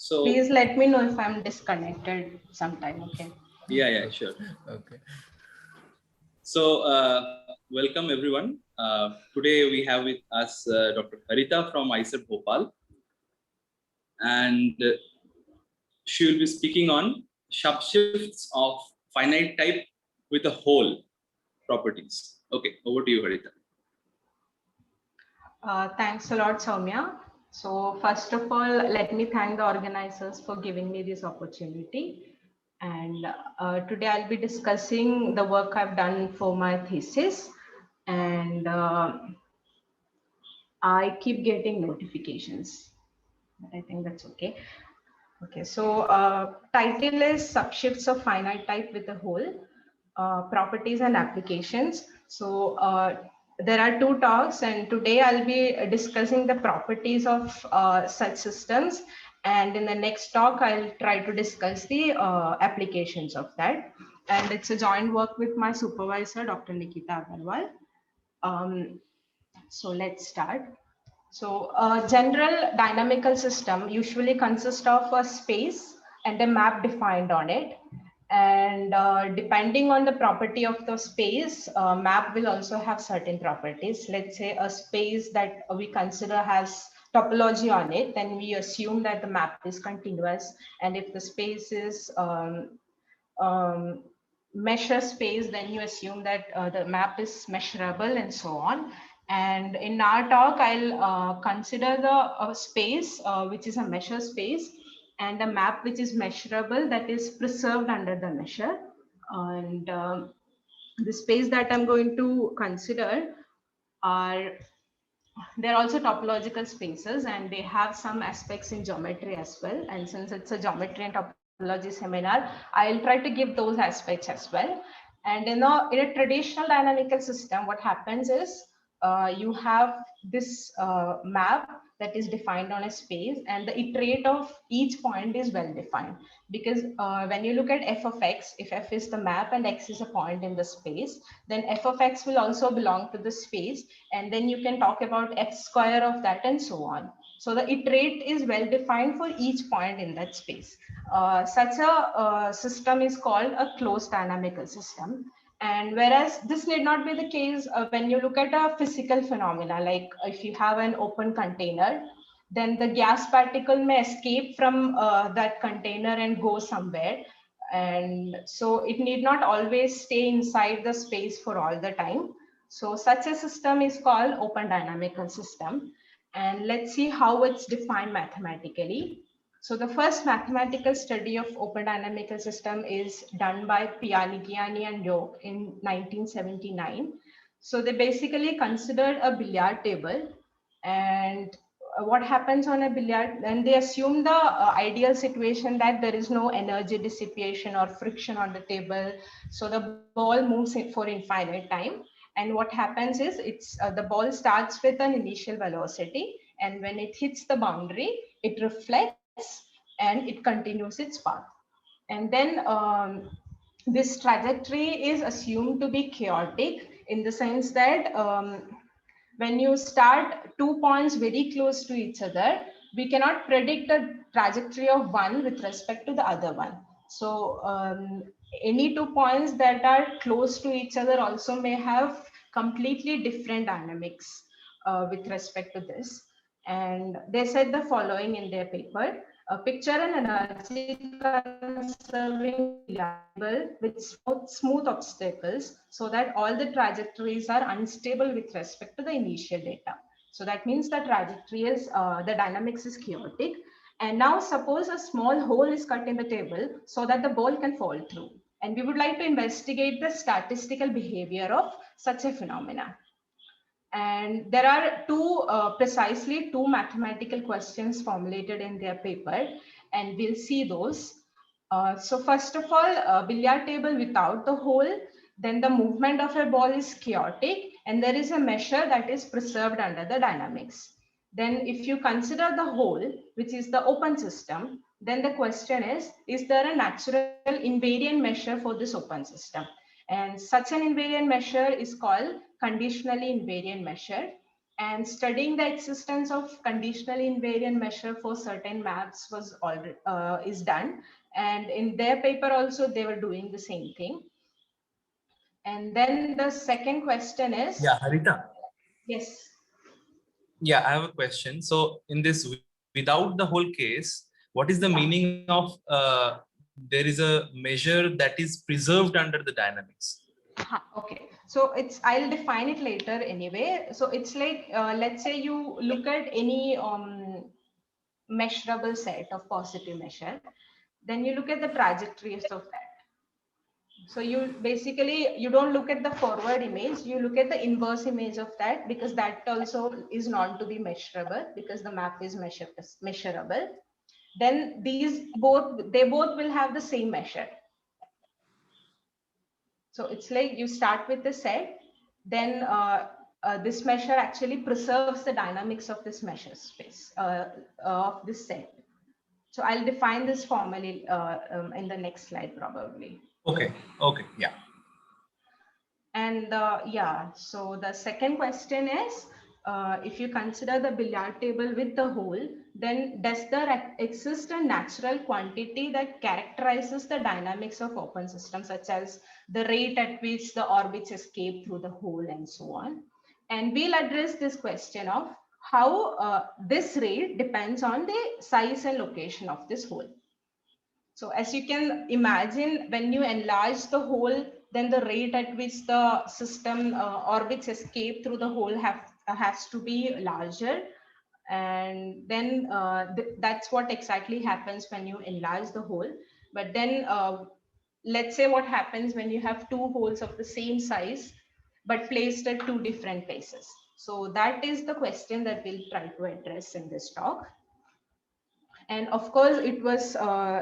So please let me know if I'm disconnected sometime. Okay. yeah, sure. Okay. So welcome everyone. Today we have with us Dr. Harita from ICER Bhopal, and she will be speaking on subshifts of finite type with a whole properties. Okay, over to you, Harita. Thanks a lot, Soumya. So first of all, let me thank the organizers for giving me this opportunity. And today I'll be discussing the work I've done for my thesis. And I keep getting notifications, but I think that's okay. Okay, so title is Subshifts of Finite Type with a Whole, Properties and Applications. So there are two talks, and today I'll be discussing the properties of such systems. And in the next talk, I'll try to discuss the applications of that. And it's a joint work with my supervisor, Dr. Nikita Agarwal. So let's start. So a general dynamical system usually consists of a space and a map defined on it. And depending on the property of the space, map will also have certain properties. Let's say a space that we consider has topology on it, then we assume that the map is continuous. And if the space is um, measure space, then you assume that the map is measurable and so on. And in our talk, I'll consider the space, which is a measure space, and a map which is measurable, that is preserved under the measure. And the space that I'm going to consider are, they're also topological spaces, and they have some aspects in geometry as well. And since it's a geometry and topology seminar, I'll try to give those aspects as well. And in a traditional dynamical system, what happens is you have this map that is defined on a space, and the iterate of each point is well defined. Because when you look at f of x, if f is the map and x is a point in the space, then f of x will also belong to the space, and then you can talk about f square of that and so on. So the iterate is well defined for each point in that space. Such a system is called a closed dynamical system. And whereas this need not be the case when you look at a physical phenomena, like if you have an open container, then the gas particle may escape from that container and go somewhere. And so it need not always stay inside the space for all the time. So such a system is called open dynamical system. And let's see how it's defined mathematically. So the first mathematical study of open dynamical system is done by Pianigiani and Yoke in 1979. So they basically considered a billiard table, and what happens on a billiard, and they assume the ideal situation that there is no energy dissipation or friction on the table. So the ball moves it for infinite time. And what happens is the ball starts with an initial velocity, and when it hits the boundary, it reflects and it continues its path. And then this trajectory is assumed to be chaotic, in the sense that when you start 2 points very close to each other, we cannot predict the trajectory of one with respect to the other one. So any 2 points that are close to each other also may have completely different dynamics with respect to this. And they said the following in their paper: picture an energy conserving table with smooth obstacles, so that all the trajectories are unstable with respect to the initial data. So that means the trajectory is, the dynamics is chaotic. And now suppose a small hole is cut in the table so that the ball can fall through. And we would like to investigate the statistical behavior of such a phenomena. And there are precisely two mathematical questions formulated in their paper, and we'll see those. So first of all, a billiard table without the hole, then the movement of a ball is chaotic, and there is a measure that is preserved under the dynamics. Then if you consider the hole, which is the open system, then the question is there a natural invariant measure for this open system? And such an invariant measure is called conditionally invariant measure. And studying the existence of conditionally invariant measure for certain maps was already is done. And in their paper also, they were doing the same thing. And then the second question is, Yeah, Harita. yes. Yeah, I have a question. So in this, without the whole case, what is the meaning of there is a measure that is preserved under the dynamics? Okay, so I'll define it later anyway. So it's like, let's say you look at any measurable set of positive measure, then you look at the trajectories of that. So you basically, you don't look at the forward image, you look at the inverse image of that, because that also is not to be measurable because the map is measurable. Then they both will have the same measure. So it's like you start with the set, then this measure actually preserves the dynamics of this measure space of this set. So I'll define this formally in the next slide probably. Okay. Okay. Yeah. And yeah, so the second question is, if you consider the billiard table with the hole, then does there exist a natural quantity that characterizes the dynamics of open systems, such as the rate at which the orbits escape through the hole and so on? And we'll address this question of how this rate depends on the size and location of this hole. So as you can imagine, when you enlarge the hole, then the rate at which the system orbits escape through the hole has to be larger. And then that's what exactly happens when you enlarge the hole. But then let's say what happens when you have two holes of the same size, but placed at two different places. So that is the question that we'll try to address in this talk. And of course, it was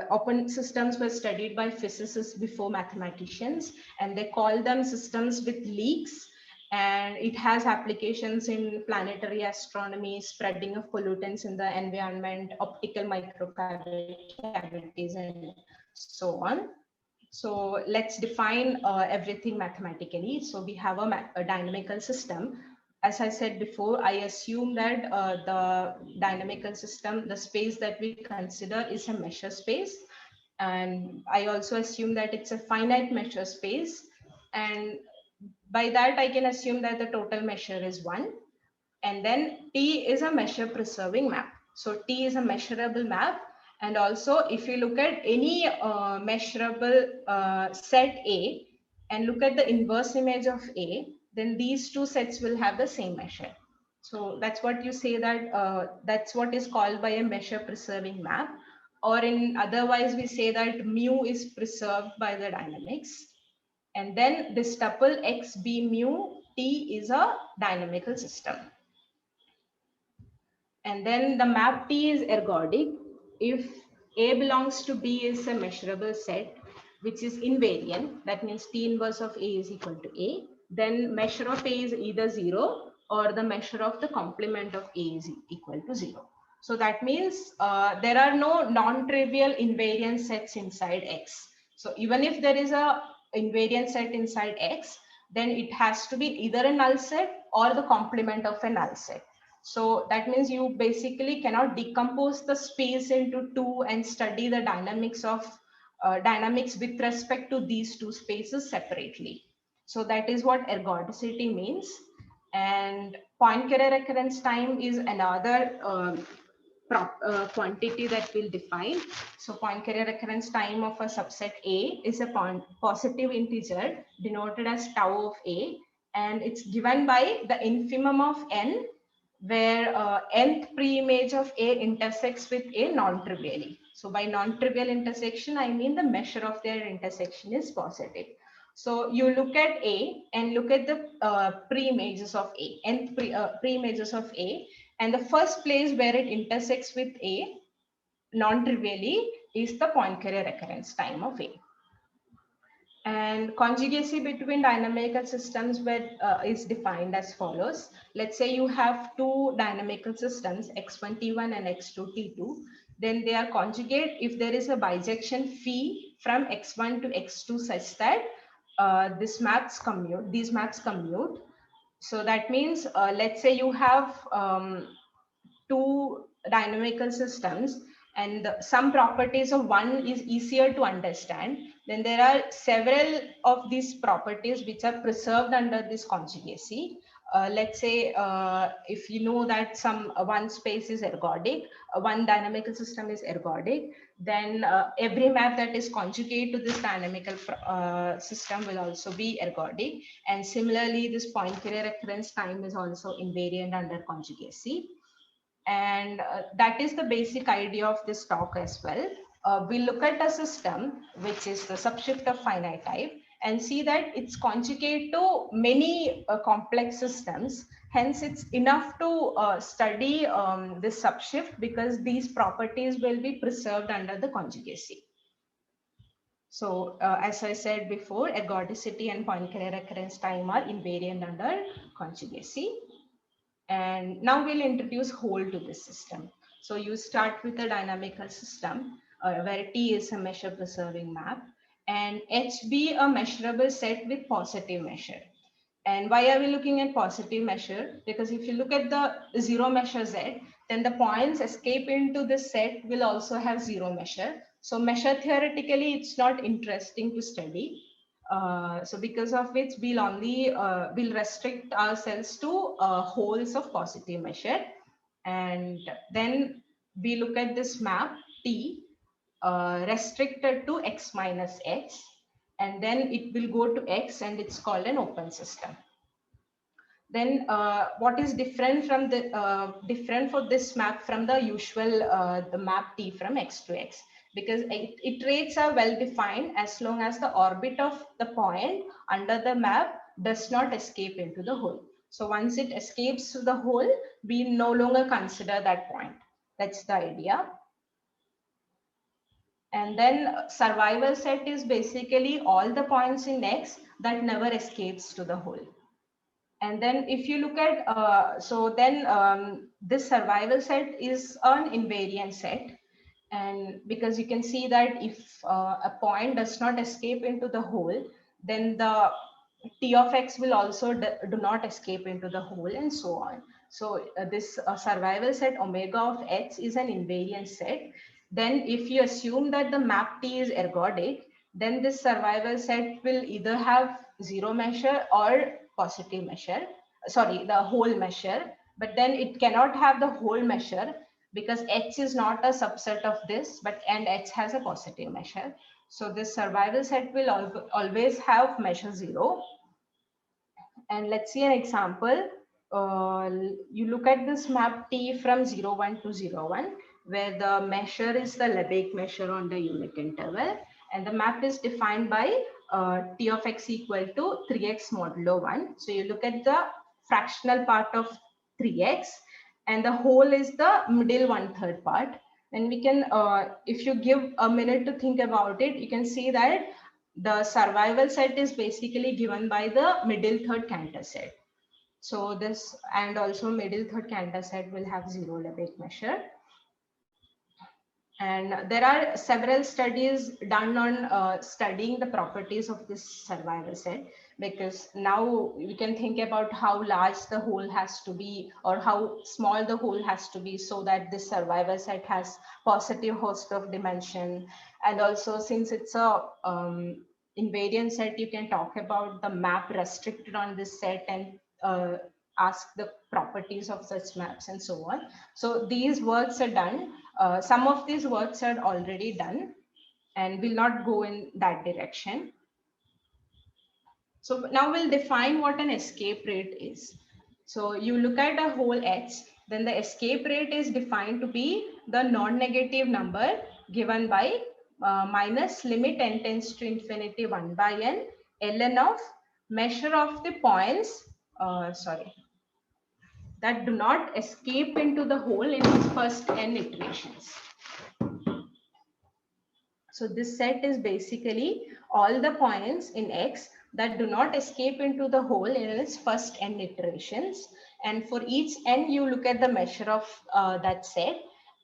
open systems were studied by physicists before mathematicians, and they call them systems with leaks. And it has applications in planetary astronomy, spreading of pollutants in the environment, optical microcavities, and so on. So let's define everything mathematically. So we have a dynamical system. As I said before, I assume that the dynamical system, the space that we consider is a measure space. And I also assume that it's a finite measure space. And by that, I can assume that the total measure is 1. And then T is a measure preserving map. So T is a measurable map. And also, if you look at any measurable set A and look at the inverse image of A, then these two sets will have the same measure. So that's what you say that that's what is called by a measure preserving map. Or in otherwise, we say that mu is preserved by the dynamics. And then this tuple X B mu T is a dynamical system. And then the map T is ergodic. If A belongs to B is a measurable set, which is invariant, that means T inverse of A is equal to A, then measure of A is either 0 or the measure of the complement of A is equal to 0. So that means there are no non-trivial invariant sets inside X. So even if there is a invariant set inside X, then it has to be either a null set or the complement of a null set. So that means you basically cannot decompose the space into two and study the dynamics of dynamics with respect to these two spaces separately. So that is what ergodicity means. And Poincare recurrence time is another quantity that we'll define. So Poincare recurrence time of a subset A is a positive integer denoted as tau of A, and it's given by the infimum of n, where nth pre-image of A intersects with A non-trivially. So by non-trivial intersection, I mean the measure of their intersection is positive. So you look at A and look at the pre-images of A, nth pre-images of A, and the first place where it intersects with A non-trivially is the Poincare recurrence time of A. And conjugacy between dynamical systems is defined as follows. Let's say you have two dynamical systems, X1 T1 and X2 T2. Then they are conjugate if there is a bijection phi from X1 to X2 such that these maps commute. So that means, let's say you have two dynamical systems, and some properties of one is easier to understand. Then there are several of these properties which are preserved under this conjugacy. Let's say if you know that some one space is ergodic, one dynamical system is ergodic, then every map that is conjugate to this dynamical system will also be ergodic. And similarly, this Poincare recurrence time is also invariant under conjugacy. And that is the basic idea of this talk as well. We look at a system which is the subshift of finite type and see that it's conjugate to many complex systems. Hence, it's enough to study this subshift because these properties will be preserved under the conjugacy. So as I said before, ergodicity and Poincare recurrence time are invariant under conjugacy. And now we'll introduce whole to this system. So you start with a dynamical system where T is a measure preserving map and H be a measurable set with positive measure. And why are we looking at positive measure? Because if you look at the zero measure Z, then the points escape into this set will also have zero measure. So measure theoretically, it's not interesting to study. So because of which we'll only will restrict ourselves to wholes of positive measure. And then we look at this map T restricted to X minus X, and then it will go to X and it's called an open system. Then what is different from the different for this map from the usual the map T from X to X? Because iterates are well defined as long as the orbit of the point under the map does not escape into the hole. So once it escapes to the hole, we no longer consider that point. That's the idea. And then survival set is basically all the points in X that never escapes to the hole. And then if you look at, so then this survival set is an invariant set. And because you can see that if a point does not escape into the hole, then the T of X will also do not escape into the hole and so on. So this survival set omega of X is an invariant set. Then if you assume that the map T is ergodic, then this survival set will either have zero measure or positive measure, sorry, the whole measure, but then it cannot have the whole measure because H is not a subset of this, but and H has a positive measure. So this survival set will always have measure zero. And let's see an example. You look at this map T from 0, 1 to 0, 1, where the measure is the Lebesgue measure on the unit interval. And the map is defined by T of X equal to 3x modulo 1. So you look at the fractional part of 3x and the whole is the middle 1/3 part. And we can, if you give a minute to think about it, you can see that the survival set is basically given by the middle third Cantor set. So this, and also middle third Cantor set will have zero Lebesgue measure. And there are several studies done on studying the properties of this survival set, because now we can think about how large the hole has to be or how small the hole has to be so that this survival set has positive host of dimension. And also, since it's a invariant set, you can talk about the map restricted on this set and ask the properties of such maps and so on. So these works are done. Some of these works are already done and will not go in that direction. So now we'll define what an escape rate is. So you look at a whole H, then the escape rate is defined to be the non-negative number given by minus limit n tends to infinity 1 by n ln of measure of the points, that do not escape into the hole in its first n iterations. So this set is basically all the points in X that do not escape into the hole in its first n iterations. And for each n, you look at the measure of that set,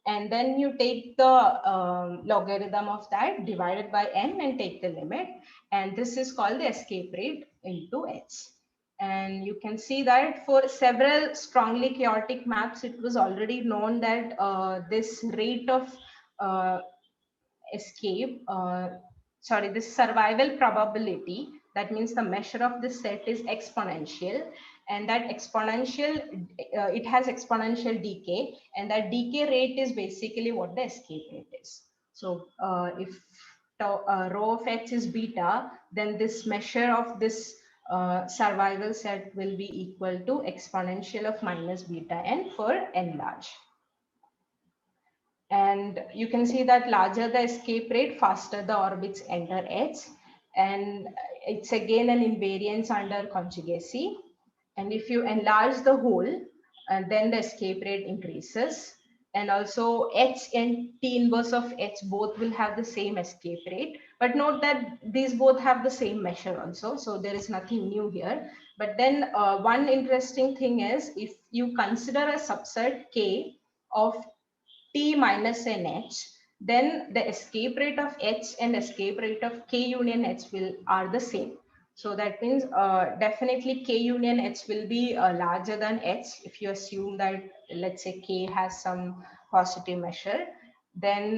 and then you take the logarithm of that divided by n and take the limit. And this is called the escape rate into H. And you can see that for several strongly chaotic maps, it was already known that this rate of escape, this survival probability, that means the measure of the set is exponential, and that exponential, it has exponential decay, and that decay rate is basically what the escape rate is. So if rho of x is beta, then this measure of this survival set will be equal to exponential of minus beta n for n large. And you can see that larger the escape rate, faster the orbits enter H. And it's again an invariance under conjugacy. And if you enlarge the hole, then the escape rate increases. And also H and T inverse of H both will have the same escape rate. But note that these both have the same measure also. So there is nothing new here. But then one interesting thing is, if you consider a subset K of T minus an H, then the escape rate of H and escape rate of K union H are the same. So that means definitely K union H will be larger than H if you assume that, let's say, K has some positive measure. Then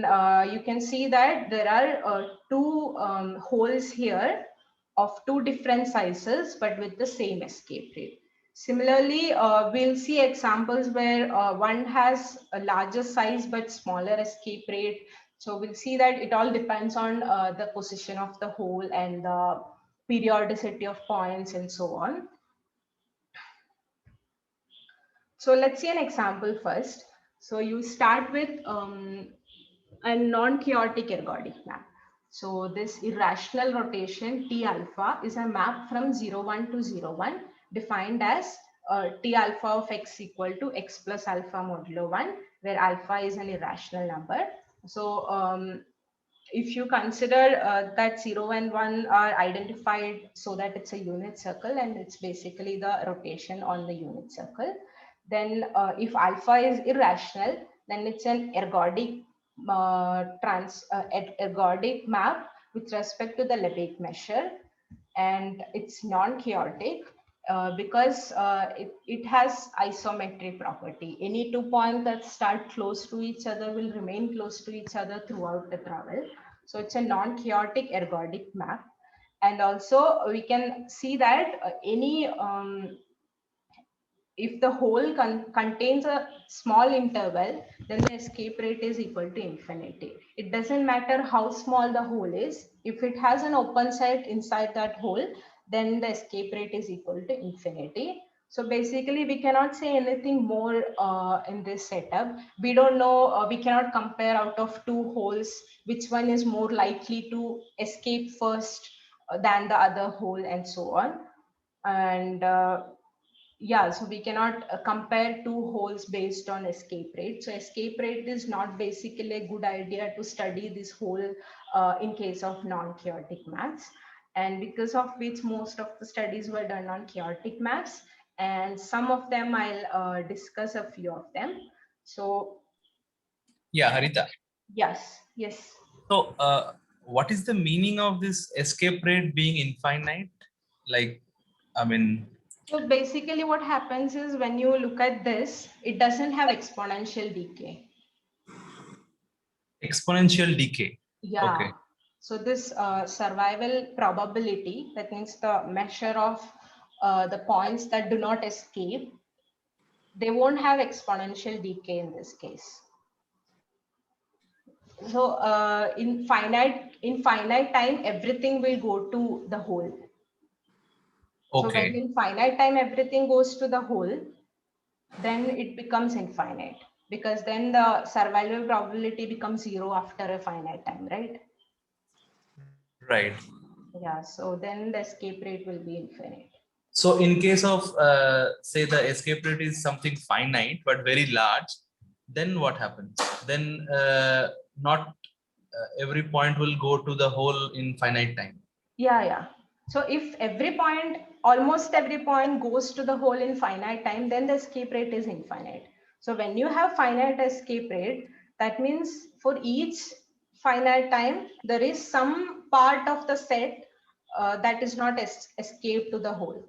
you can see that there are two holes here of two different sizes, but with the same escape rate. Similarly, we'll see examples where one has a larger size but smaller escape rate. So we'll see that it all depends on the position of the hole and the periodicity of points and so on. So let's see an example first. So you start with a non-chaotic ergodic map. So this irrational rotation T alpha is a map from 01 to 01 defined as T alpha of x equal to x plus alpha modulo 1, where alpha is an irrational number. So if you consider that 0 and 1 are identified so that it's a unit circle and it's basically the rotation on the unit circle, then if alpha is irrational, then it's an ergodic ergodic map with respect to the Lebesgue measure, and it's non-chaotic because it has isometry property. Any 2 points that start close to each other will remain close to each other throughout the travel. So it's a non-chaotic ergodic map. And also we can see that if the hole contains a small interval, then the escape rate is equal to infinity. It doesn't matter how small the hole is. If it has an open set inside that hole, then the escape rate is equal to infinity. So basically, we cannot say anything more in this setup. We don't know, we cannot compare out of two holes, which one is more likely to escape first than the other hole and so on. And yeah, so we cannot compare two holes based on escape rate. So escape rate is not basically a good idea to study this hole in case of non-chaotic maps. And because of which most of the studies were done on chaotic maps, and some of them I'll discuss a few of them. So yeah, Harita. Yes. So what is the meaning of this escape rate being infinite? Like, I mean, so basically what happens is, when you look at this, it doesn't have exponential decay. Exponential decay. Yeah. Okay. So this survival probability, that means the measure of the points that do not escape, they won't have exponential decay in this case. So in finite time, everything will go to the hole. Okay. So when in finite time everything goes to the hole, then it becomes infinite, because then the survival probability becomes 0 after a finite time, right? Right. Yeah, so then the escape rate will be infinite. So in case of, say, the escape rate is something finite but very large, then what happens? Then not every point will go to the hole in finite time. Yeah. So if almost every point goes to the hole in finite time, then the escape rate is infinite. So when you have finite escape rate, that means for each finite time, there is some part of the set that is not escaped to the hole.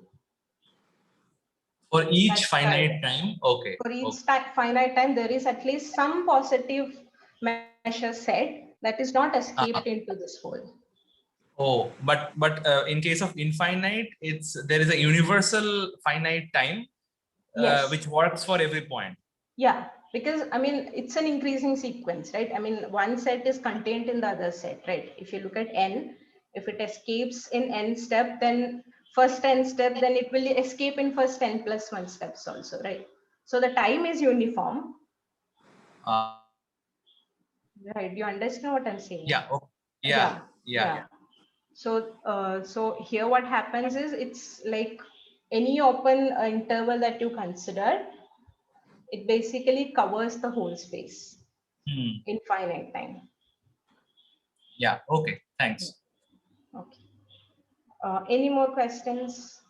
For each That's finite right. time. Okay. For each Okay. finite time, there is at least some positive measure set that is not escaped into this hole. Oh, but in case of infinite, there is a universal finite time Yes. which works for every point. Yeah, because I mean, it's an increasing sequence, right? I mean, one set is contained in the other set, right? If you look at n, if it escapes in n step, then first n step, then it will escape in first n plus 1 steps also, right? So the time is uniform. Right, you understand what I'm saying? Yeah. Okay. Yeah, Yeah. So here what happens is it's like any open interval that you consider, it basically covers the whole space in finite time. Yeah. Okay. Thanks. Okay. Any more questions?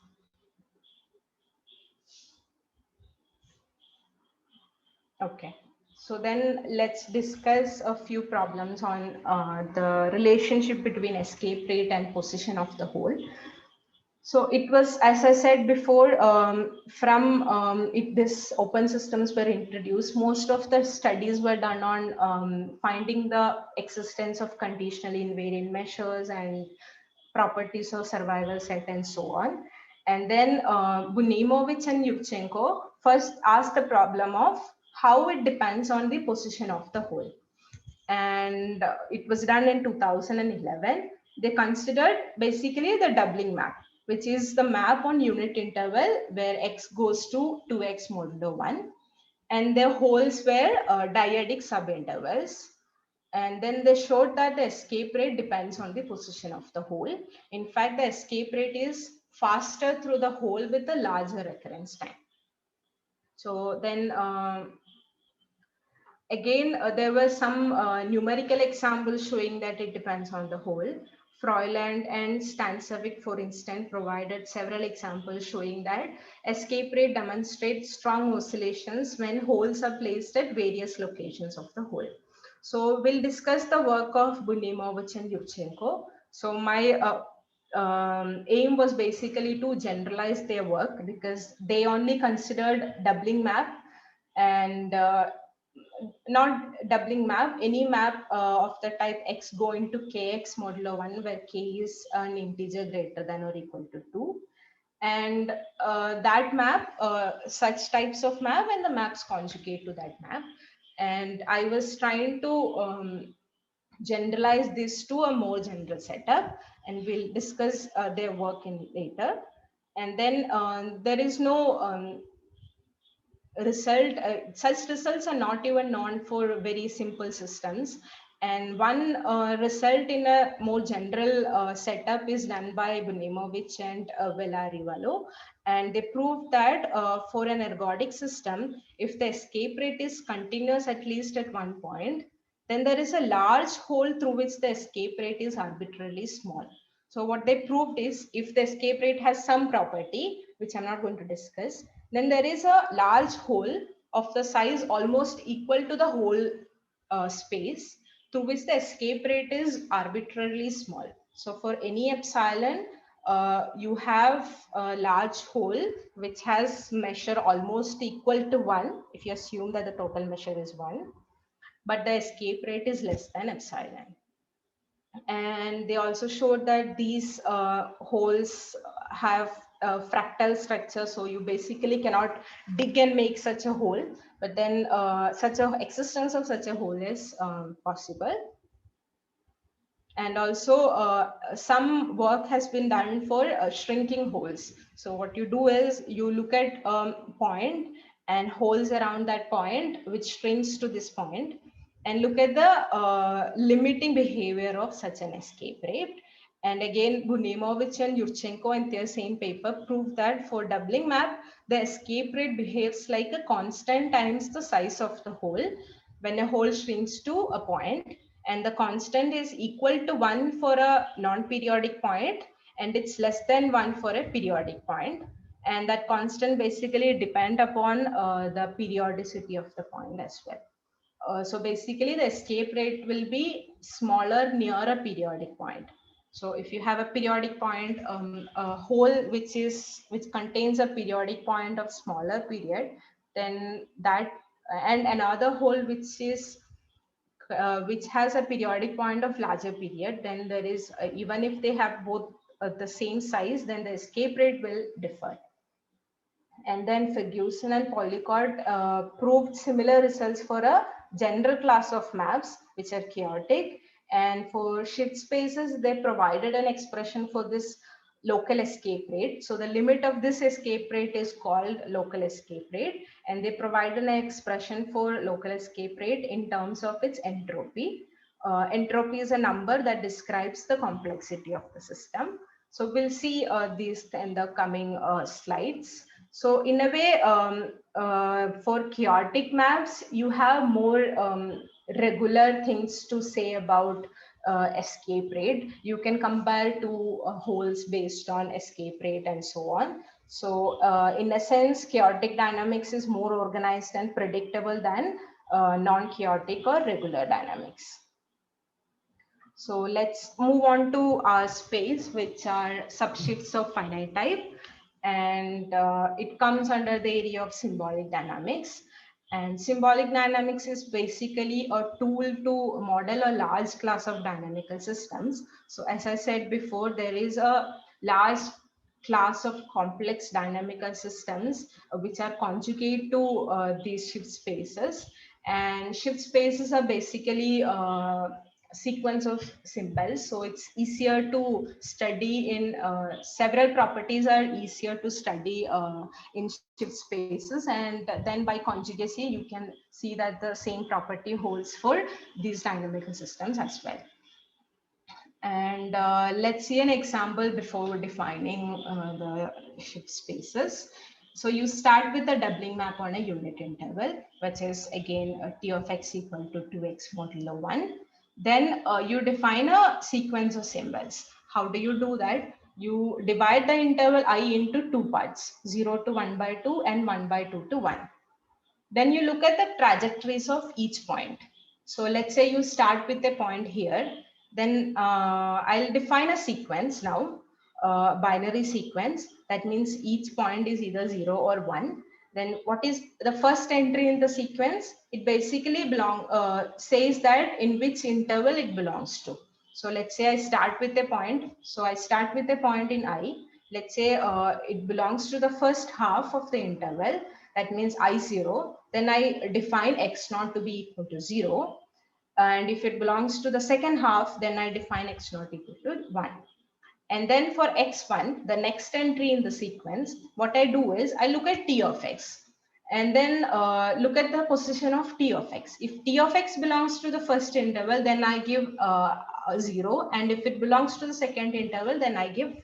Okay. So then let's discuss a few problems on the relationship between escape rate and position of the hole. So it was, as I said before, this open systems were introduced, most of the studies were done on finding the existence of conditionally invariant measures and properties of survival set and so on. And then Bunimovich and Yurchenko first asked the problem of how it depends on the position of the hole. And it was done in 2011. They considered basically the doubling map, which is the map on unit interval where x goes to 2x modulo 1. And their holes were dyadic subintervals. And then they showed that the escape rate depends on the position of the hole. In fact, the escape rate is faster through the hole with a larger recurrence time. So then again, there were some numerical examples showing that it depends on the hole. Froiland and Stancevic, for instance, provided several examples showing that escape rate demonstrates strong oscillations when holes are placed at various locations of the hole. So we'll discuss the work of Bunimovich and Yurchenko. So my aim was basically to generalize their work because they only considered doubling map and not doubling map, any map of the type x going to kx modulo 1 where k is an integer greater than or equal to 2. And that map, such types of map and the maps conjugate to that map. And I was trying to generalize this to a more general setup, and we'll discuss their work in later. And then there is no such results are not even known for very simple systems. And one result in a more general setup is done by Bunimovich and Villarivalo. And they proved that for an ergodic system, if the escape rate is continuous at least at one point, then there is a large hole through which the escape rate is arbitrarily small. So what they proved is if the escape rate has some property, which I'm not going to discuss, then there is a large hole of the size almost equal to the whole space through which the escape rate is arbitrarily small. So for any epsilon, you have a large hole which has measure almost equal to 1 if you assume that the total measure is 1, but the escape rate is less than epsilon. And they also showed that these holes have fractal structure, so you basically cannot dig and make such a hole, but then such a existence of such a hole is possible. And also some work has been done for shrinking holes. So what you do is you look at point and holes around that point which shrinks to this point, and look at the limiting behavior of such an escape rate. And again, Bunimovich and Yurchenko in their same paper proved that for doubling map, the escape rate behaves like a constant times the size of the hole when a hole shrinks to a point, and the constant is equal to 1 for a non-periodic point, and it's less than 1 for a periodic point. And that constant basically depend upon the periodicity of the point as well. So basically the escape rate will be smaller near a periodic point. So if you have a periodic point, a hole which contains a periodic point of smaller period, then that, and another hole which has a periodic point of larger period, then there is even if they have both the same size, then the escape rate will differ. And then Ferguson and Polycott proved similar results for a general class of maps which are chaotic. And for shift spaces, they provided an expression for this local escape rate. So the limit of this escape rate is called local escape rate. And they provide an expression for local escape rate in terms of its entropy. Entropy is a number that describes the complexity of the system. So we'll see these in the coming slides. So in a way, for chaotic maps, you have more regular things to say about escape rate. You can compare two holes based on escape rate and so on. So in a sense, chaotic dynamics is more organized and predictable than non-chaotic or regular dynamics. So let's move on to our space, which are subshifts of finite type. And it comes under the area of symbolic dynamics. And symbolic dynamics is basically a tool to model a large class of dynamical systems. So as I said before, there is a large class of complex dynamical systems which are conjugate to these shift spaces. And shift spaces are basically sequence of symbols, so it's easier to study in several properties are easier to study in shift spaces, and then by conjugacy you can see that the same property holds for these dynamical systems as well. And let's see an example before defining the shift spaces. So you start with a doubling map on a unit interval, which is again t of x equal to 2x modulo 1. Then you define a sequence of symbols. How do you do that? You divide the interval I into two parts, 0 to 1 by 2 and 1 by 2 to 1. Then you look at the trajectories of each point. So let's say you start with a point here. Then I'll define a sequence now, binary sequence. That means each point is either 0 or 1. Then what is the first entry in the sequence? It basically says that in which interval it belongs to. So let's say I start with a point. So I start with a point in I. Let's say it belongs to the first half of the interval. That means I0. Then I define x0 to be equal to 0. And if it belongs to the second half, then I define x0 equal to 1. And then for x1, the next entry in the sequence, what I do is I look at t of x and then look at the position of t of x. If t of x belongs to the first interval, then I give 0. And if it belongs to the second interval, then I give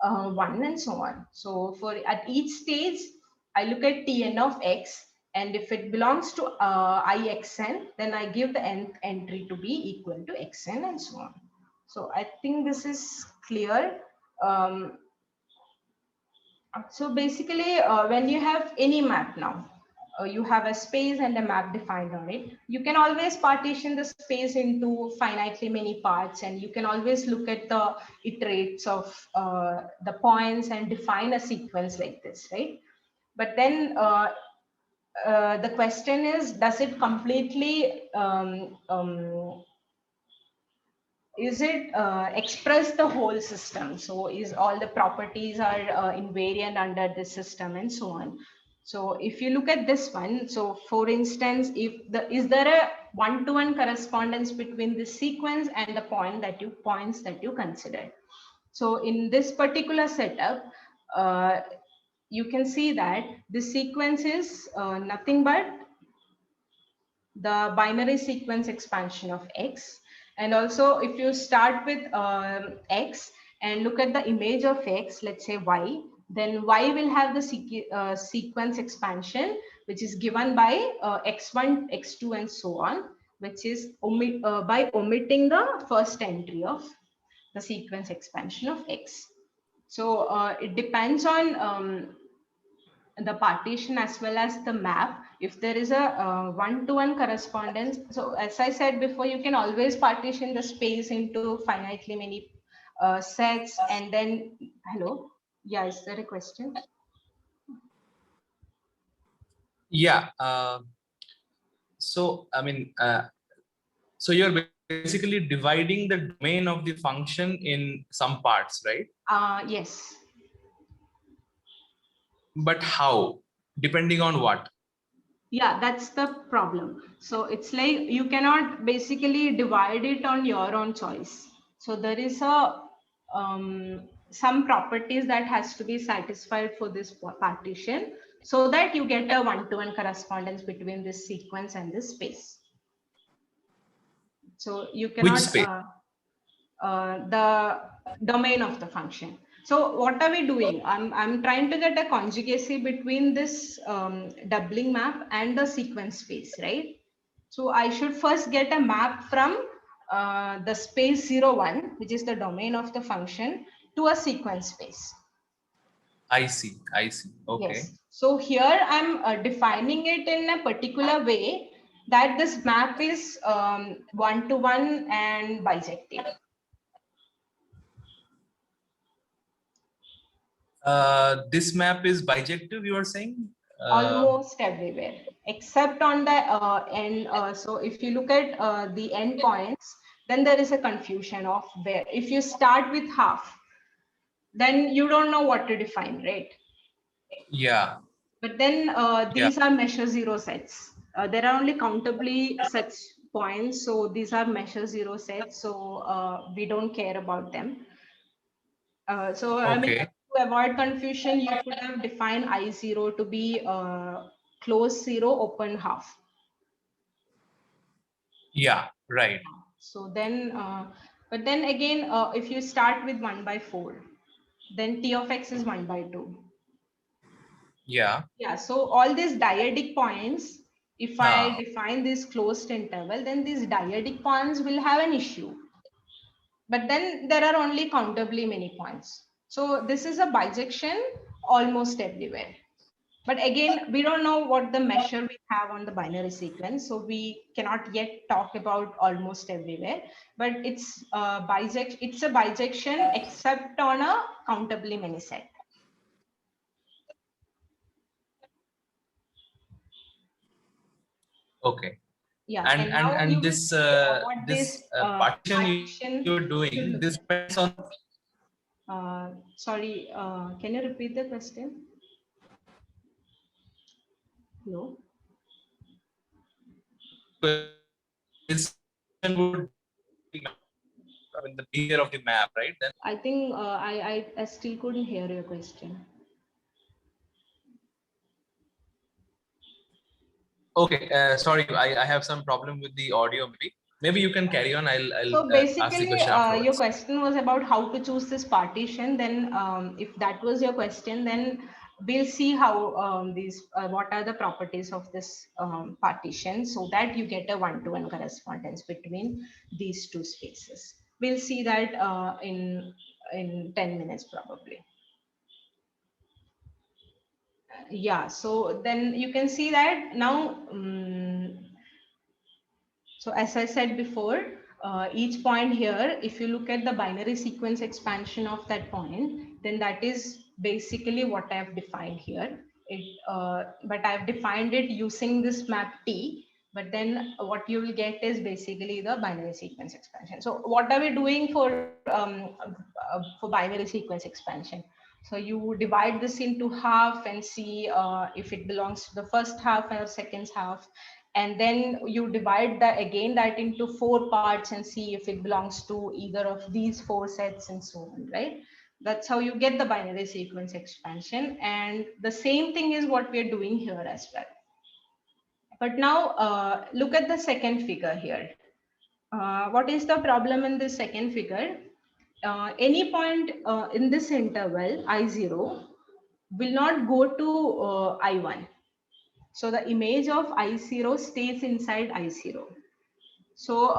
1 and so on. So for at each stage, I look at Tn of x, and if it belongs to Ixn, then I give the nth entry to be equal to xn and so on. So I think this is clear. So basically, when you have any map now, you have a space and a map defined on it. You can always partition the space into finitely many parts, and you can always look at the iterates of the points and define a sequence like this, right? But then the question is, does it completely is it express the whole system? So is all the properties are invariant under this system and so on. So if you look at this one, so for instance, is there a one-to-one correspondence between the sequence and the points that you consider? So in this particular setup, you can see that the sequence is nothing but the binary sequence expansion of x. And also if you start with x and look at the image of x, let's say y, then y will have the sequence expansion, which is given by x1, x2 and so on, which is by omitting the first entry of the sequence expansion of x. So it depends on the partition as well as the map. If there is a one-to-one correspondence, so as I said before, you can always partition the space into finitely many sets, and then, hello? Yeah, is there a question? Yeah. So, I mean, so you're basically dividing the domain of the function in some parts, right? Yes. But how? Depending on what? Yeah, that's the problem. So it's like you cannot basically divide it on your own choice. So there is a some properties that has to be satisfied for this partition, so that you get a one-to-one correspondence between this sequence and this space. So you Which cannot space? the domain of the function. So what are we doing? I'm trying to get a conjugacy between this doubling map and the sequence space, right? So I should first get a map from the space 0, 1, which is the domain of the function, to a sequence space. I see. I see. Okay. Yes. So here I'm defining it in a particular way that this map is one-to-one and bijective. This map is bijective, you are saying? Almost everywhere except on the end. So if you look at the endpoints, then there is a confusion of where. If you start with half, then you don't know what to define, right? Yeah. But then Yeah. these are measure zero sets. There are only countably such points, so these are measure zero sets, so we don't care about them. So I mean, Okay. to avoid confusion, you could have defined I0 to be close 0, open half. Yeah. Right. So then, but then again, if you start with 1/4, then T of X is 1/2. Yeah. Yeah, so all these dyadic points, if I define this closed interval, then these dyadic points will have an issue. But then there are only countably many points. So this is a bijection almost everywhere. But again, we don't know what the measure we have on the binary sequence. So we cannot yet talk about almost everywhere, but it's a bijection except on a countably many set. Okay. Yeah, And and and now you and will this see what this partition partition you're should doing, look this depends on like. Sorry, can you repeat the question? No. this would be, I mean, the behavior of the map, right? Then I think I still couldn't hear your question. okay. Sorry, I have some problem with the audio. Maybe you can carry on. I'll So ask the basically, question your afterwards. question was about how to choose this partition. Then, if that was your question, then we'll see how what are the properties of this partition, so that you get a one-to-one correspondence between these two spaces. We'll see that in 10 minutes probably. Yeah. So then you can see that now. So as I said before, each point here, if you look at the binary sequence expansion of that point, then that is basically what I have defined here. But I've defined it using this map T, but then what you will get is basically the binary sequence expansion. So what are we doing for binary sequence expansion? So you divide this into half and see if it belongs to the first half or second half, and then you divide that into 4 parts and see if it belongs to either of these 4 sets and so on, right? That's how you get the binary sequence expansion, and the same thing is what we're doing here as well. But now look at the second figure here. What is the problem in this second figure? Any point in this interval I0 will not go to I1. So the image of I0 stays inside I0. So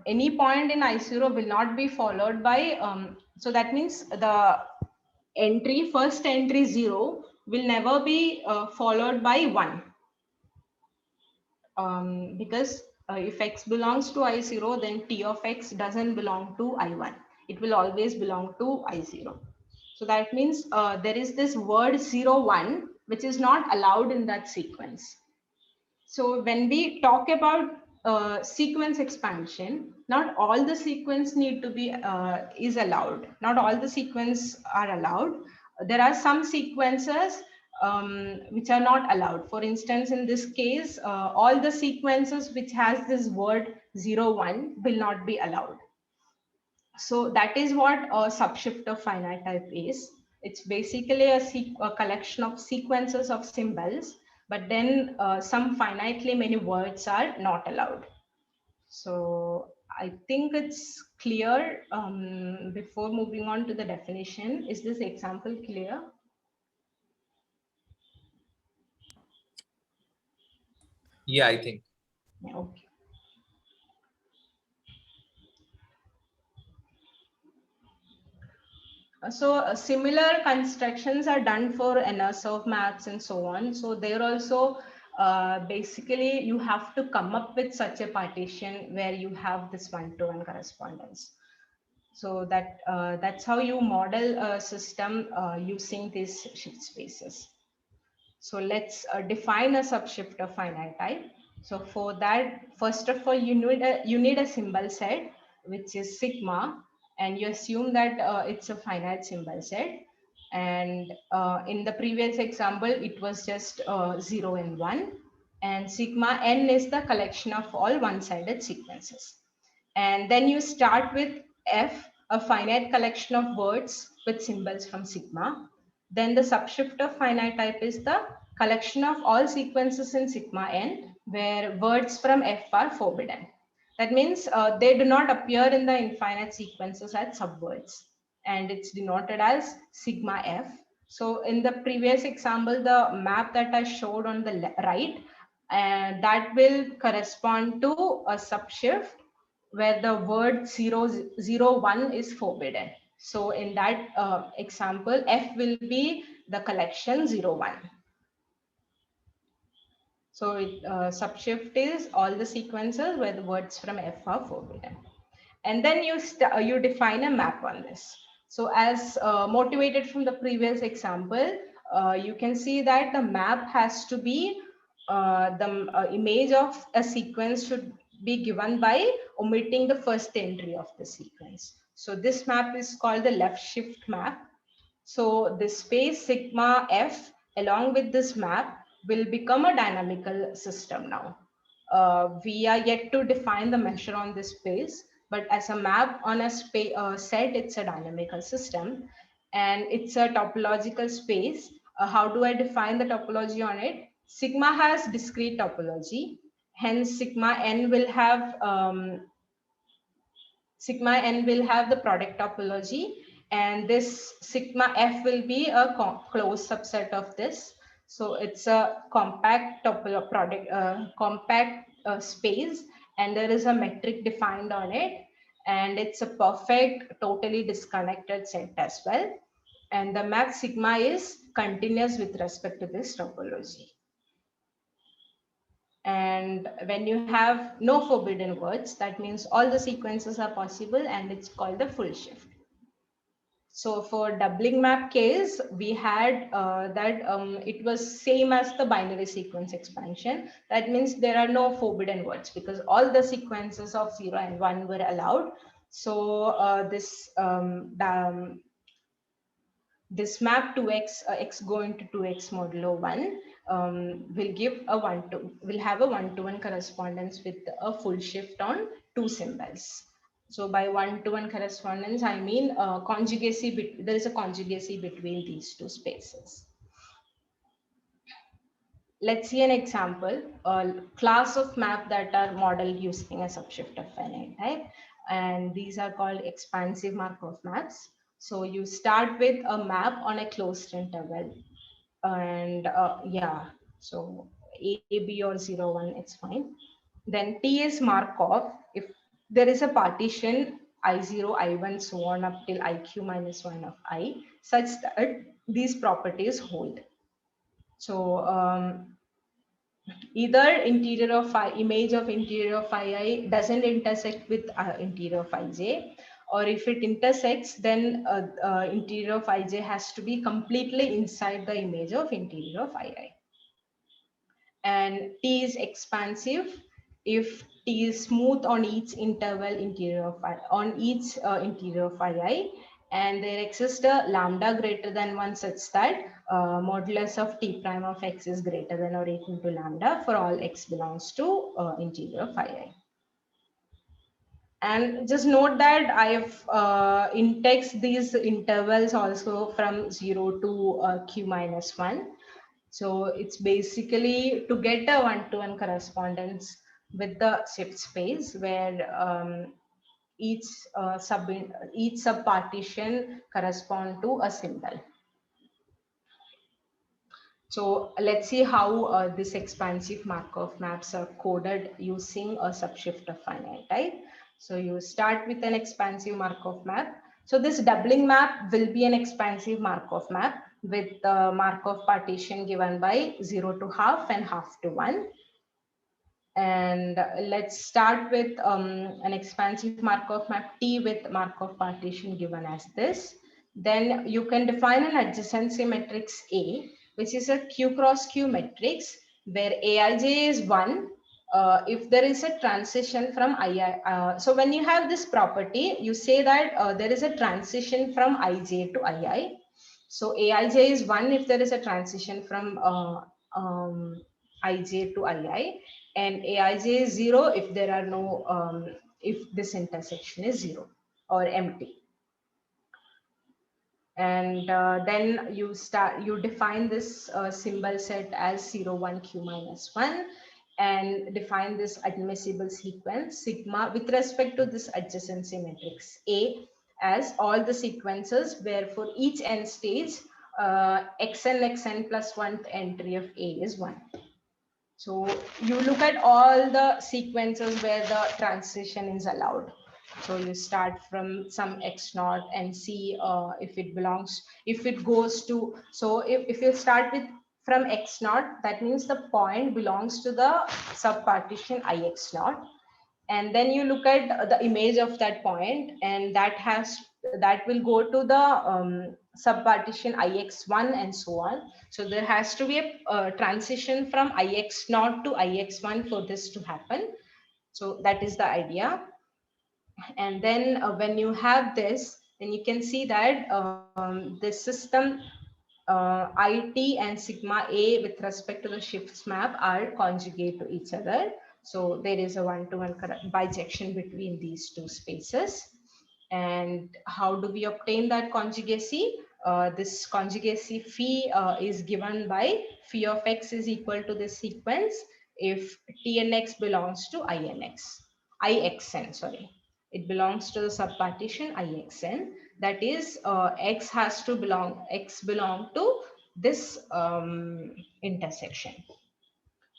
any point in I0 will not be followed by, so that means the first entry 0 will never be followed by 1. Because if X belongs to I0, then T of X doesn't belong to I1. it will always belong to I0. So that means there is this word 0, 1, which is not allowed in that sequence. So when we talk about sequence expansion, not all the sequence need to be is allowed. Not all the sequence are allowed. There are some sequences which are not allowed. For instance, in this case, all the sequences which has this word 0, 1 will not be allowed. So that is what a subshift of finite type is. It's basically a collection of sequences of symbols, but then some finitely many words are not allowed. So I think it's clear. Before moving on to the definition, is this example clear? Yeah, I think. Yeah, okay. So similar constructions are done for NSOF maps and so on. So there also basically you have to come up with such a partition where you have this one-to-one correspondence. So that that's how you model a system using these shift spaces. So let's define a subshift of finite type. So for that, first of all, you need a symbol set, which is sigma, and you assume that it's a finite symbol set. And in the previous example, it was just 0 and 1. And sigma n is the collection of all one-sided sequences. And then you start with f, a finite collection of words with symbols from sigma. Then the subshift of finite type is the collection of all sequences in sigma n where words from f are forbidden. That means they do not appear in the infinite sequences as subwords, and it's denoted as sigma f. So in the previous example, the map that I showed on the right, and that will correspond to a subshift where the word 0, 0, 1 is forbidden. So in that example, F will be the collection 0, 1. So subshift is all the sequences where the words from F are forbidden. And then you define a map on this. So as motivated from the previous example, you can see that the map has to be the image of a sequence should be given by omitting the first entry of the sequence. So this map is called the left shift map. So the space sigma f along with this map will become a dynamical system now. We are yet to define the measure on this space, but as a map on a set, it's a dynamical system and it's a topological space. How do I define the topology on it? Sigma has discrete topology, hence sigma n will have the product topology, and this sigma f will be a closed subset of this. So it's a compact compact space, and there is a metric defined on it, and it's a perfect totally disconnected set as well. And the map sigma is continuous with respect to this topology. And when you have no forbidden words, that means all the sequences are possible, and it's called the full shift. So for doubling map case, we had that it was same as the binary sequence expansion. That means there are no forbidden words because all the sequences of 0 and 1 were allowed. So this map 2x x going to 2x modulo 1 will have a 1-to-1 correspondence with a full shift on two symbols. So by 1-to-1 correspondence, I mean conjugacy. There is a conjugacy between these two spaces. Let's see an example, a class of map that are modeled using a subshift of finite type, and these are called expansive Markov maps. So you start with a map on a closed interval, and yeah, so A, B, or 0, 1, it's fine. Then T is Markov if there is a partition I0, I1, so on up till IQ minus 1 of I, such that these properties hold. So either interior of phi image of interior of phi I doesn't intersect with interior of ij, or if it intersects, then interior of ij has to be completely inside the image of interior of ii. And T is expansive if T is smooth on each interval interior of interior of ii, and there exists a lambda greater than 1 such that modulus of T prime of x is greater than or equal to lambda for all x belongs to interior of ii. And just note that I've indexed these intervals also from 0 to q minus 1. So it's basically to get a one-to-one correspondence with the shift space where each sub-partition correspond to a symbol. So let's see how this expansive Markov maps are coded using a subshift of finite type. So you start with an expansive Markov map. So this doubling map will be an expansive Markov map with the Markov partition given by 0 to half and half to 1. And let's start with an expansive Markov map T with Markov partition given as this. Then you can define an adjacency matrix A, which is a Q cross Q matrix where Aij is 1 if there is a transition from II. So when you have this property, you say that there is a transition from Ij to II. So Aij is 1 if there is a transition from Ij to II, and Aij is 0 if there are no, if this intersection is 0 or empty. And then you define this symbol set as 0, 1, q minus 1, and define this admissible sequence sigma with respect to this adjacency matrix A as all the sequences where for each n stage xn plus 1th entry of A is 1. So you look at all the sequences where the transition is allowed. So you start from some x naught and see if it belongs, if it goes to, so if you start with from x naught, that means the point belongs to the subpartition ix naught. And then you look at the image of that point, and that will go to the subpartition ix1 and so on. So there has to be a transition from ix0 to ix1 for this to happen. So that is the idea. And then when you have this, then you can see that this system IT and sigma A with respect to the shifts map are conjugate to each other. So there is a one-to-one bijection between these two spaces. And how do we obtain that conjugacy? This conjugacy phi is given by phi of x is equal to this sequence if TNX belongs to IXN, sorry. It belongs to the subpartition IXN. That is, x belong to this intersection.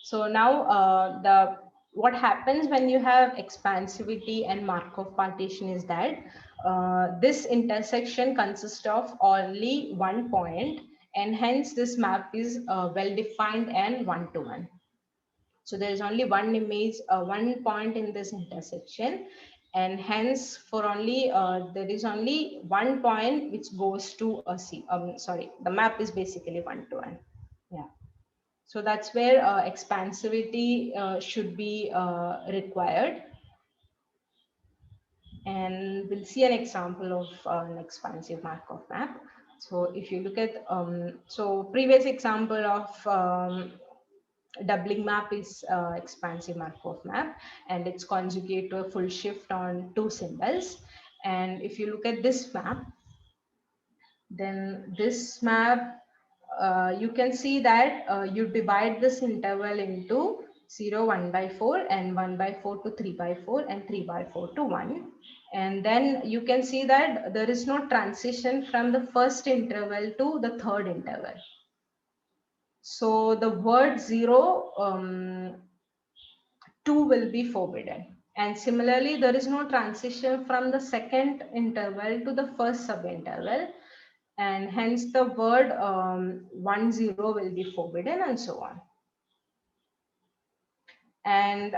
So now what happens when you have expansivity and Markov partition is that this intersection consists of only one point, and hence this map is well defined and one-to-one. So there is only one image, one point in this intersection, and hence for only there is only one point which goes to a the map is basically one-to-one. Yeah. So that's where expansivity should be required. And we'll see an example of an expansive Markov map. So if you look at, so previous example of doubling map is expansive Markov map, and it's conjugate to a full shift on two symbols. And if you look at this map, then this map, you can see that you divide this interval into 0, 1 by 4, and 1 by 4 to 3 by 4, and 3 by 4 to 1. And then you can see that there is no transition from the first interval to the third interval. So the word 0, 2 will be forbidden. And similarly, there is no transition from the second interval to the first subinterval. And hence the word 1, 0 will be forbidden, and so on. And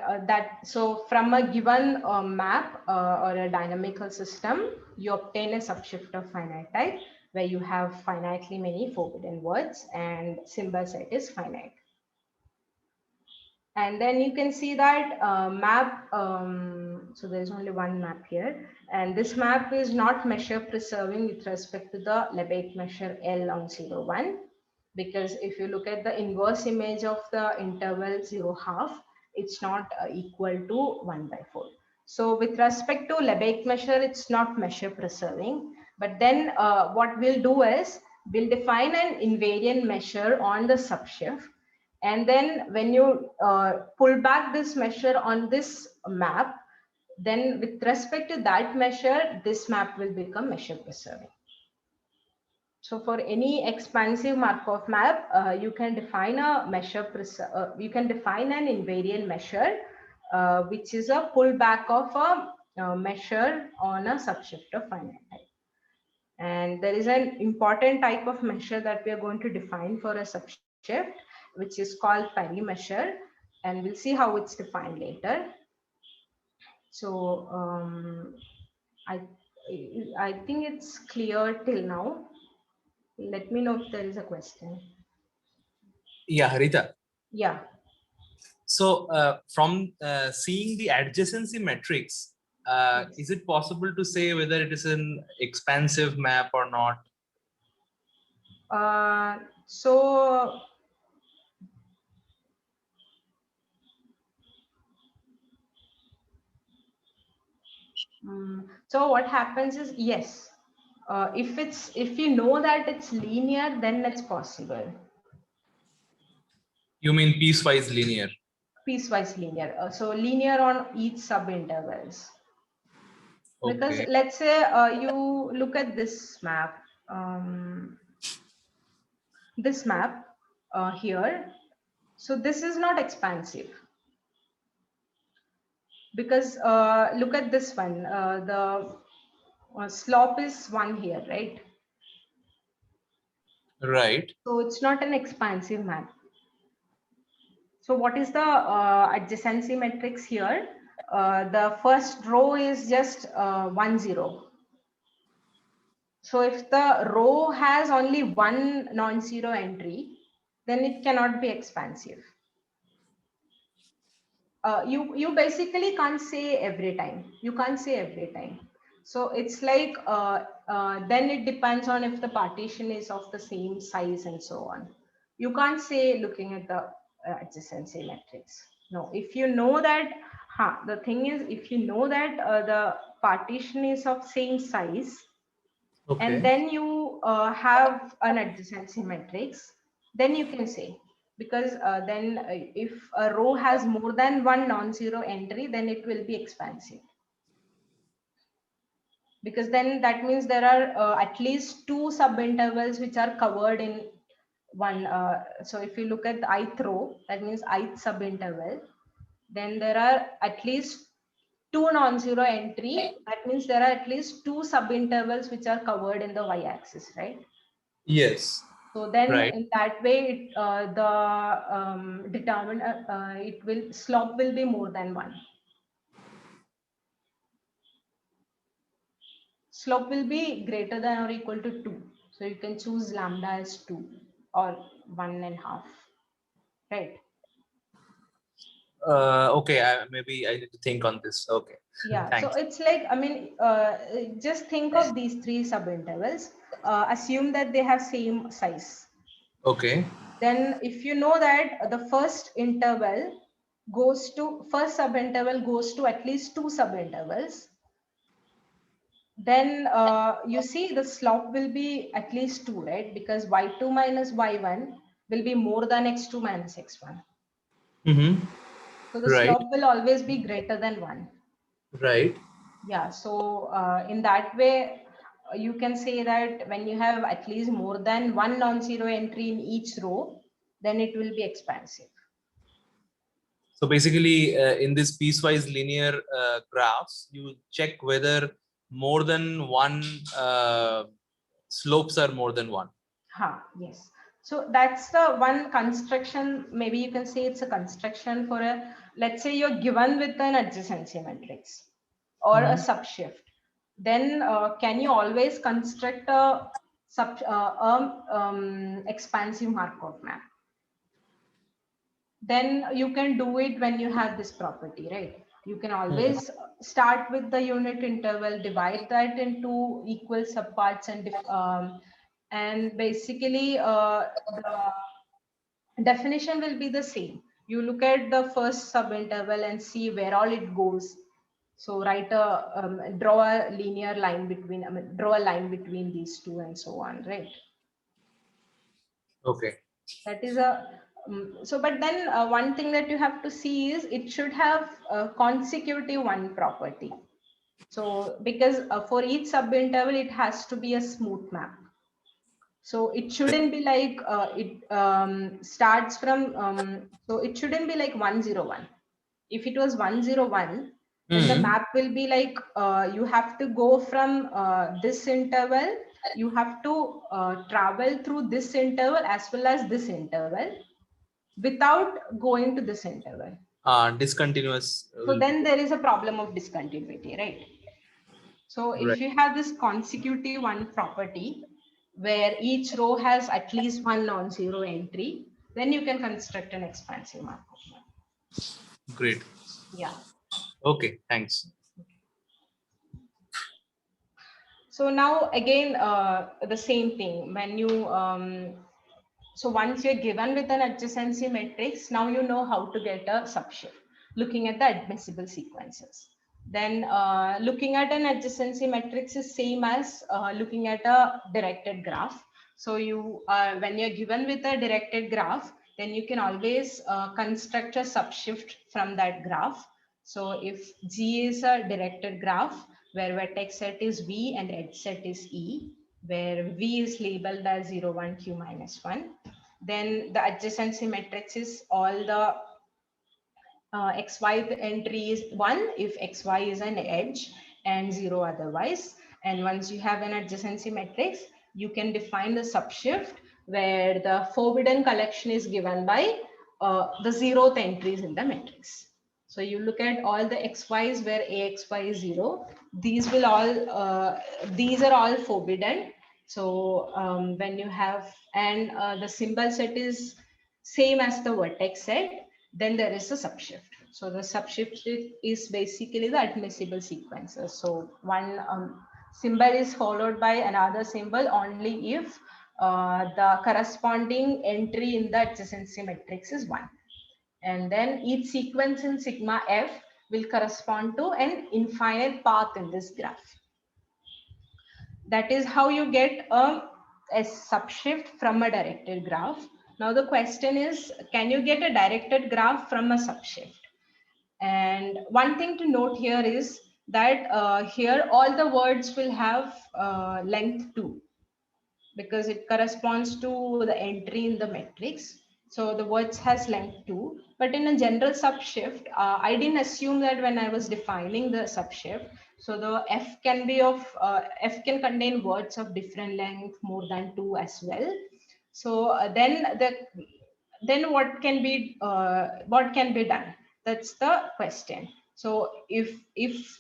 so from a given map or a dynamical system, you obtain a subshift of finite type where you have finitely many forbidden words and symbol set is finite. And then you can see that map, so there's only one map here, and this map is not measure preserving with respect to the Lebesgue measure L on 0, 1, because if you look at the inverse image of the interval 0, half, it's not equal to 1 by 4. So with respect to Lebesgue measure, it's not measure preserving, but then what we'll do is we'll define an invariant measure on the subshift. And then when you pull back this measure on this map, then with respect to that measure, this map will become measure preserving. So for any expansive Markov map, you can define a you can define an invariant measure, which is a pullback of a measure on a subshift of finite type. And there is an important type of measure that we are going to define for a subshift, which is called Parry measure, and we'll see how it's defined later. So I think it's clear till now. Let me know if there is a question. Yeah, Harita. Yeah. So from seeing the adjacency matrix, Yes. is it possible to say whether it is an expansive map or not? So so what happens is, yes, if you know that it's linear, then it's possible. You mean piecewise linear? Piecewise linear. So linear on each subintervals. Because Okay. let's say you look at this map, here. So this is not expansive. Because look at this one, the slope is 1 here, right? Right. So it's not an expansive map. So what is the adjacency matrix here? The first row is just 1, 0. So if the row has only one non-zero entry, then it cannot be expansive. You basically can't say every time. You can't say every time. So it's like then it depends on if the partition is of the same size and so on. You can't say looking at the adjacency matrix. No, if you know that, the thing is, if you know that the partition is of same size, Okay. and then you have an adjacency matrix, then you can say, because then if a row has more than one non-zero entry, then it will be expansive. Because then that means there are at least two subintervals which are covered in one. So if you look at the ith row, that means ith subinterval, then there are at least two non-zero entry. That means there are at least two subintervals which are covered in the y-axis, right? Yes. So then Right. in that way, slope will be more than 1. Slope will be greater than or equal to 2. So you can choose lambda as 2 or 1.5, right? Okay, maybe I need to think on this. Okay. Yeah, Thanks. so it's like, I mean, just think of these three subintervals. Assume that they have same size. Okay. Then if you know that the first subinterval goes to at least two subintervals, then you see the slope will be at least 2, right? Because y2 minus y1 will be more than x2 minus x1. Mm-hmm. So the Right. slope will always be greater than 1. Right. Yeah, so in that way, you can say that when you have at least more than one non-zero entry in each row, then it will be expansive. So basically, in this piecewise linear graphs, you check whether more than one slopes are more than one. Yes. So that's the one construction. Maybe you can say it's a construction for a let's say you're given with an adjacency matrix or a subshift, then can you always construct a expansive Markov map? Then you can do it when you have this property, right? You can always start with the unit interval, divide that into equal subparts, and basically the definition will be the same. You look at the first subinterval and see where all it goes. So write a draw a linear line between, draw a line between these two and so on, right? Okay. That is a so, but then one thing that you have to see is it should have a consecutive one property. So because for each subinterval, it has to be a smooth map. So it shouldn't be like it starts from, so it shouldn't be like 101. If it was 101, then the map will be like you have to go from this interval, you have to travel through this interval as well as this interval without going to this interval. Discontinuous. So then there is a problem of discontinuity, right? So if you have this consecutive one property where each row has at least one non-zero entry, then you can construct an expansive Markov map. Great. Yeah. Okay, thanks. So now again, the same thing. When you so once you're given with an adjacency matrix, now you know how to get a subshift, looking at the admissible sequences. Then looking at an adjacency matrix is same as looking at a directed graph. So you when you're given with a directed graph, then you can always construct a subshift from that graph. So if G is a directed graph where vertex set is V and edge set is E, where V is labeled as 0, 1, Q minus 1, then the adjacency matrix is all the XY entry is 1 if XY is an edge and 0 otherwise. And once you have an adjacency matrix, you can define the subshift where the forbidden collection is given by the 0th entries in the matrix. So you look at all the XYs where AXY is 0. These will all, these are all forbidden. So when you have, and the symbol set is same as the vertex set, then there is a subshift. So the subshift is basically the admissible sequences. So one symbol is followed by another symbol only if the corresponding entry in the adjacency matrix is 1. And then each sequence in sigma f will correspond to an infinite path in this graph. That is how you get a subshift from a directed graph. Now the question is, can you get a directed graph from a subshift? And one thing to note here is that here all the words will have length 2 because it corresponds to the entry in the matrix. So the words has length 2, but in a general subshift, I didn't assume that when I was defining the subshift. So the F can be of, F can contain words of different length, more than 2 as well. So then what can be done? That's the question. So if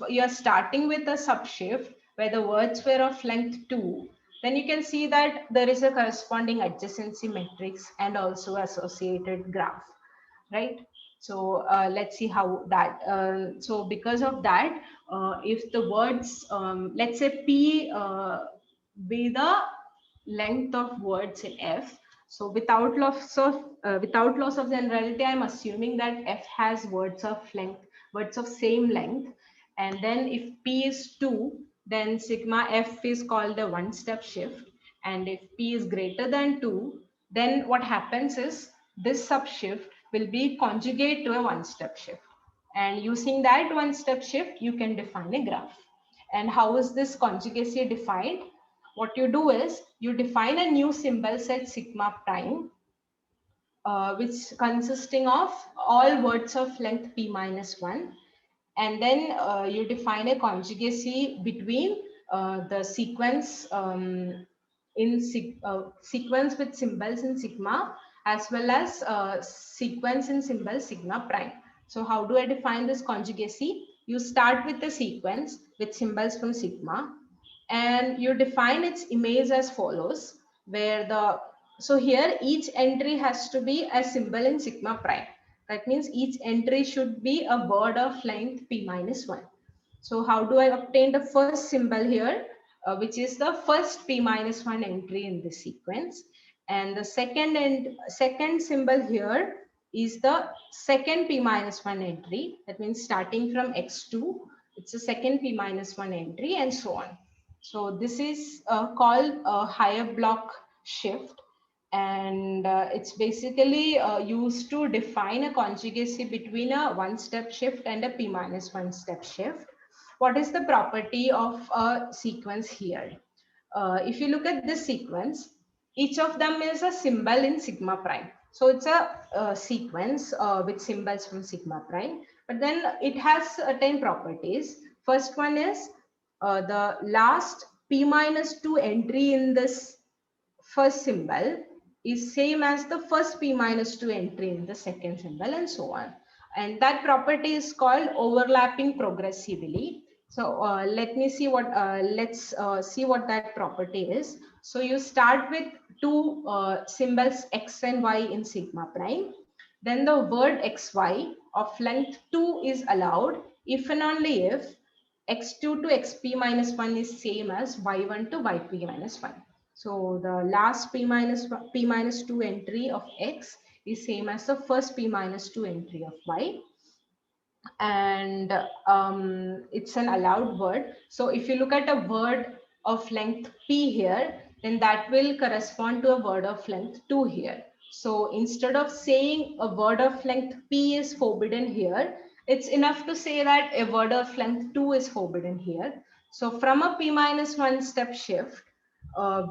you're starting with a subshift where the words were of length 2, then you can see that there is a corresponding adjacency matrix and also associated graph, right? So let's see how that, so because of that, if the words, let's say P be the length of words in F. So without loss of generality, I'm assuming that F has words of length, words of same length. And then if P is 2, then sigma F is called a one-step shift. And if P is greater than 2, then what happens is this subshift will be conjugate to a one-step shift. And using that one-step shift, you can define a graph. And how is this conjugacy defined? What you do is you define a new symbol set sigma prime, which consisting of all words of length P minus 1. And then you define a conjugacy between the sequence sequence with symbols in sigma as well as sequence in symbol sigma prime. So how do I define this conjugacy? You start with the sequence with symbols from sigma, and you define its image as follows, where so here each entry has to be a symbol in sigma prime. That means each entry should be a word of length p minus 1. So how do I obtain the first symbol here, which is the first p minus 1 entry in this sequence? And the second symbol here is the second p minus 1 entry. That means starting from x2, it's the second p minus 1 entry, and so on. So this is called a higher block shift, and it's basically used to define a conjugacy between a one-step shift and a p minus 1 step shift. What is the property of a sequence here? If you look at this sequence, each of them is a symbol in sigma prime. So it's a sequence with symbols from sigma prime, but then it has certain properties. First one is the last p minus 2 entry in this first symbol is same as the first p minus 2 entry in the second symbol, and so on. And that property is called overlapping progressively. So let's see what that property is. So you start with two symbols x and y in sigma prime. Then the word xy of length 2 is allowed if and only if x2 to xp minus 1 is same as y1 to yp minus 1. So the last p minus 2 entry of x is same as the first p minus 2 entry of y, and it's an allowed word. So if you look at a word of length p here, then that will correspond to a word of length 2 here. So instead of saying a word of length p is forbidden here, it's enough to say that a word of length 2 is forbidden here. So from a p minus 1 step shift,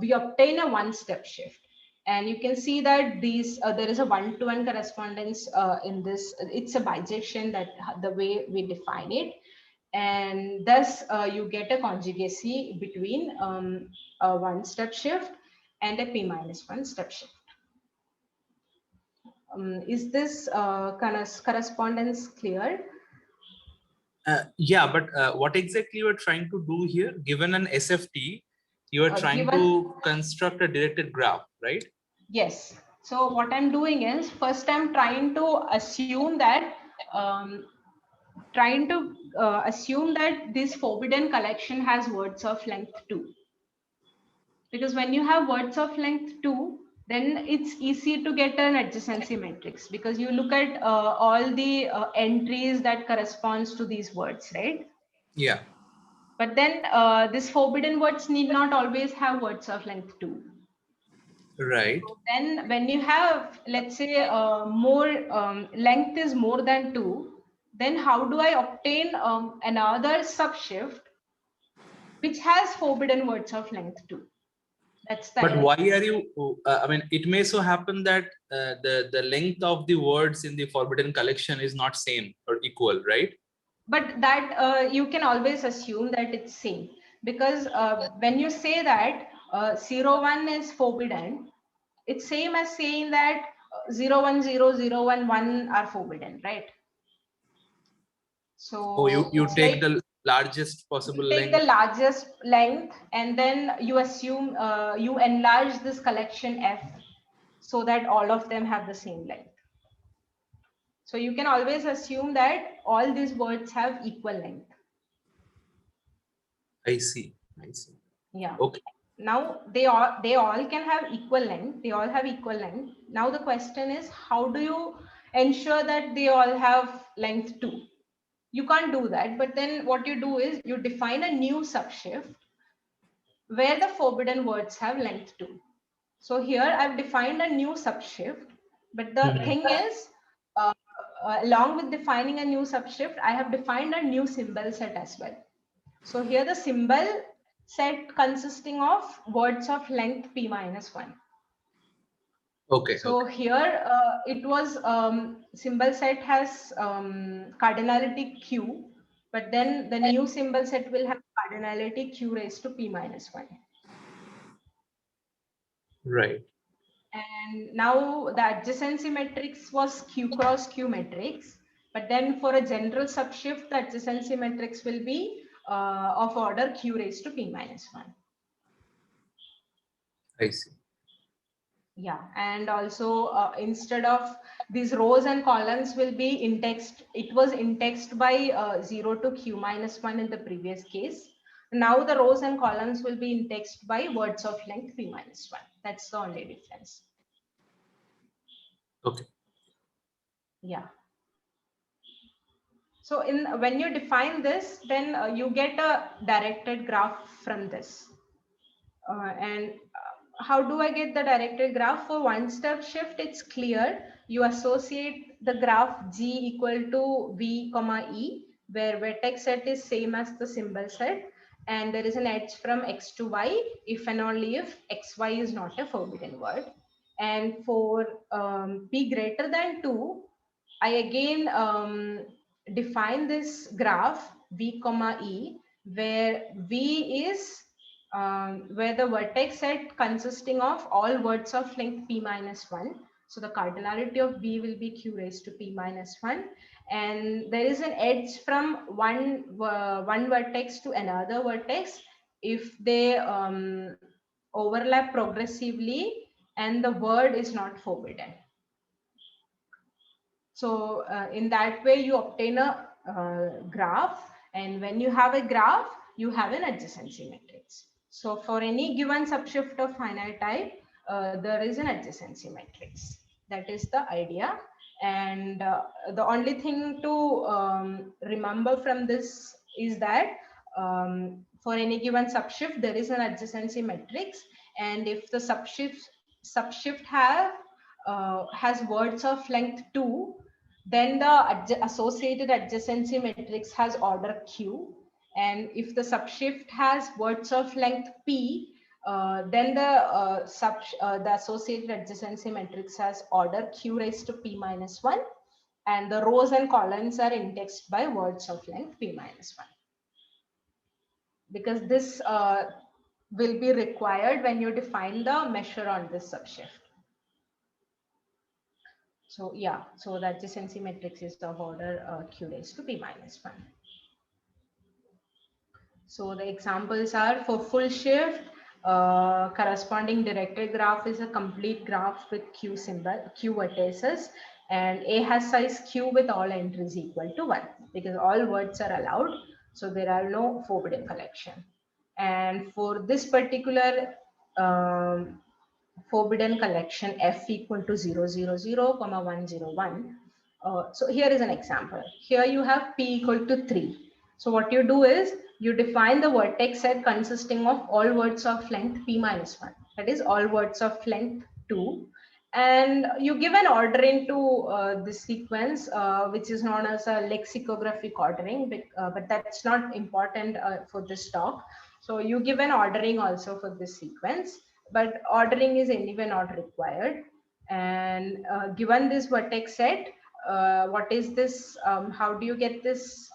we obtain a one step shift. And you can see that these there is a one-to-one correspondence in this. It's a bijection, that the way we define it, and thus you get a conjugacy between a one-step shift and a p minus 1 step shift. Is this correspondence clear? Yeah, but what exactly you are trying to do here? Given an SFT, you are trying Given, to construct a directed graph, right? yes. So what I'm doing is, first I'm trying to assume that this forbidden collection has words of length 2. Because when you have words of length 2, then it's easy to get an adjacency matrix, because you look at all the entries that corresponds to these words, right? Yeah. But then this forbidden words need not always have words of length 2. Right. So then when you have, let's say, more length is more than 2, then how do I obtain another subshift which has forbidden words of length 2? That's the But why are you? I mean, it may so happen that the length of the words in the forbidden collection is not same or equal, right? But that you can always assume that it's same, because when you say that 01 is forbidden, it's same as saying that 010011 are forbidden, right? So Oh, you it's take like the largest possible you take the length. largest length, and then you assume you enlarge this collection F so that all of them have the same length. So you can always assume that all these words have equal length. I see. I see. Yeah. Okay. Now they all can have equal length. They all have equal length. Now the question is, how do you ensure that they all have length 2? You can't do that. But then what you do is you define a new subshift where the forbidden words have length 2. So here I've defined a new subshift, but the thing is, along with defining a new subshift, I have defined a new symbol set as well. So here the symbol set consisting of words of length p minus 1. Okay. So Okay. here it was symbol set has cardinality q, but then the new symbol set will have cardinality q raised to p minus 1. Right. And now the adjacency matrix was q cross q matrix, But then for a general subshift, the adjacency matrix will be of order q raised to p minus 1. I see. Yeah, and also instead of these rows and columns will be indexed, it was indexed by 0 to q minus 1 in the previous case. Now the rows and columns will be indexed by words of length p minus 1. That's the only difference. Okay. Yeah. So when you define this, then you get a directed graph from this. And how do I get the directed graph? For one step shift, it's clear. You associate the graph G equal to V comma E, where vertex set is same as the symbol set. And there is an edge from X to Y if and only if XY is not a forbidden word. And for P greater than 2, I again define this graph V comma E, where V is where the vertex set consisting of all words of length p minus 1. So the cardinality of V will be q raised to p minus 1. And there is an edge from one vertex to another vertex if they overlap progressively and the word is not forbidden. So in that way, you obtain a graph. And when you have a graph, you have an adjacency matrix. So for any given subshift of finite type, there is an adjacency matrix. That is the idea. And the only thing to remember from this is that for any given subshift, there is an adjacency matrix. And if the subshift has words of length 2, then the associated adjacency matrix has order q. And if the subshift has words of length p, then the associated adjacency matrix has order q raised to p minus 1. And the rows and columns are indexed by words of length p minus 1. Because this will be required when you define the measure on this subshift. So yeah, so the adjacency matrix is of order q raised to p minus 1. So the examples are for full shift, corresponding directed graph is a complete graph with q symbol, q vertices, and A has size q with all entries equal to 1 because all words are allowed. So there are no forbidden collection. And for this particular forbidden collection f equal to 0, 0, 0, comma 1, 0, 1. So here is an example. Here you have p equal to 3. So what you do is you define the vertex set consisting of all words of length p minus 1. That is all words of length 2. And you give an ordering to this sequence, which is known as a lexicographic ordering, but that's not important for this talk. So you give an ordering also for this sequence, but ordering is anyway not required. And given this vertex set, what is this? How do you get this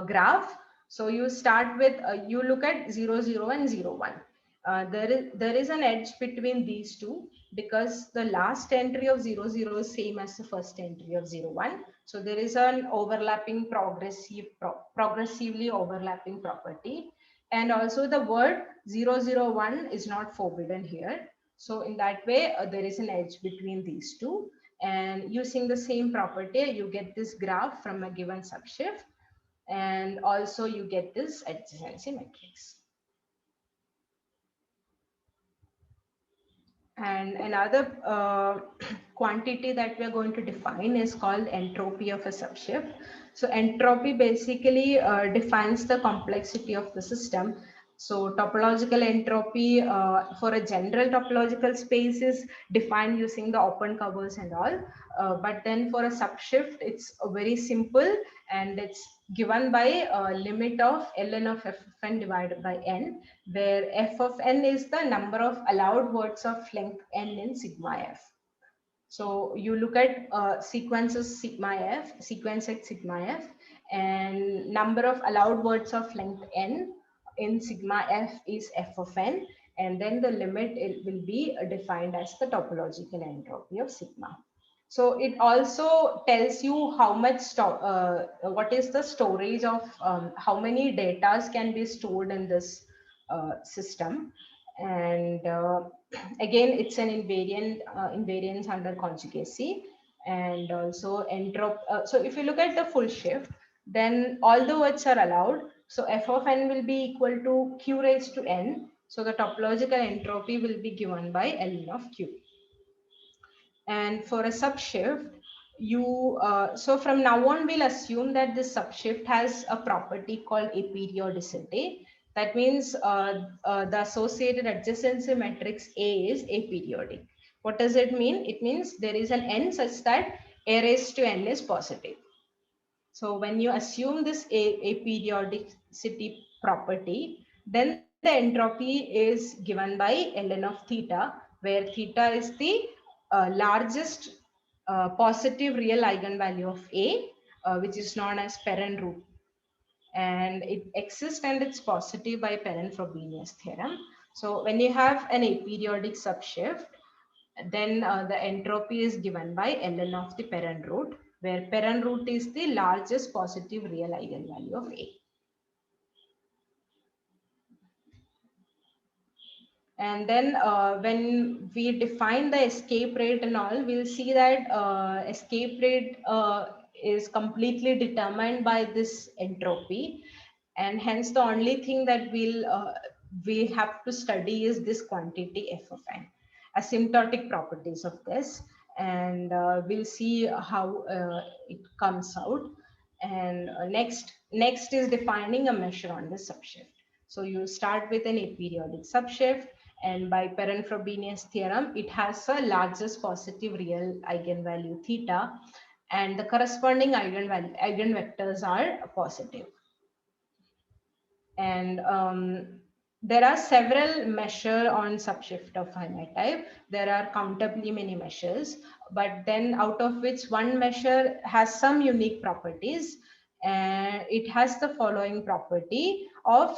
graph? So you start with, you look at 0, 0 and 0, 1. There is an edge between these two because the last entry of 0, 0 is same as the first entry of 0, 1. So there is an overlapping progressively overlapping property. And also the word 0, 0, 1 is not forbidden here. So in that way, there is an edge between these two. And using the same property, you get this graph from a given subshift. And also you get this adjacency matrix. And another quantity that we are going to define is called entropy of a subshift. So entropy basically defines the complexity of the system. So topological entropy for a general topological space is defined using the open covers and all. But then for a subshift, it's very simple and it's given by a limit of ln of f of n divided by n, where f of n is the number of allowed words of length n in sigma f. So you look at sequences sigma f, sequence at sigma f, and number of allowed words of length n in sigma f is f of n, and then the limit it will be defined as the topological entropy of sigma. So it also tells you how much what is the storage of how many datas can be stored in this system. And again, it's an invariance under conjugacy, and also so if you look at the full shift, then all the words are allowed. So f of n will be equal to q raised to n. So the topological entropy will be given by ln of q. And for a subshift, so from now on, we'll assume that this subshift has a property called aperiodicity. That means the associated adjacency matrix A is aperiodic. What does it mean? It means there is an n such that a raised to n is positive. So when you assume this aperiodicity property, then the entropy is given by ln of theta, where theta is the largest positive real eigenvalue of A, which is known as Perron root. And it exists and it's positive by Perron-Frobenius theorem. So when you have an aperiodic subshift, then the entropy is given by ln of the Perron root, where Perron root is the largest positive real eigenvalue of A. And then when we define the escape rate and all, we'll see that escape rate is completely determined by this entropy. And hence the only thing that we have to study is this quantity f of n, asymptotic properties of this. And we'll see how it comes out. And next is defining a measure on the subshift. So you start with an aperiodic subshift, and by Perron-Frobenius theorem, it has a largest positive real eigenvalue theta, and the corresponding eigenvectors are positive. And there are several measures on subshift of finite type. There are countably many measures, but then out of which one measure has some unique properties, and it has the following property of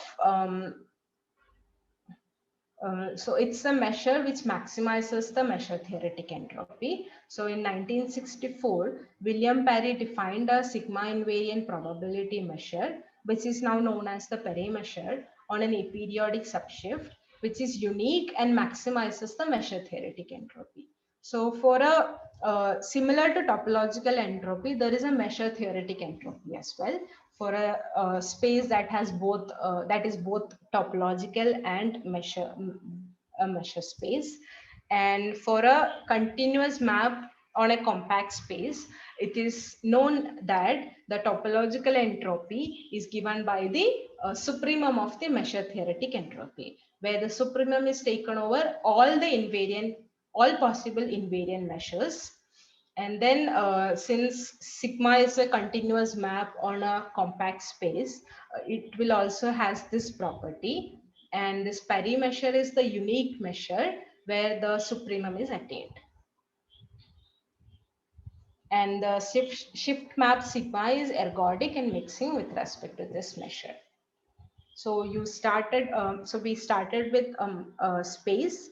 so it's a measure which maximizes the measure theoretic entropy. So in 1964, William Parry defined a sigma invariant probability measure, which is now known as the Parry measure, on an aperiodic subshift, which is unique and maximizes the measure theoretic entropy. So for a similar to topological entropy, there is a measure theoretic entropy as well, for a space that has both that is both topological and a measure space. And for a continuous map on a compact space, it is known that the topological entropy is given by the supremum of the measure theoretic entropy, where the supremum is taken over all possible invariant measures. And then since sigma is a continuous map on a compact space, it will also has this property. And this Parry measure is the unique measure where the supremum is attained. And the shift map sigma is ergodic and mixing with respect to this measure. So we started with a space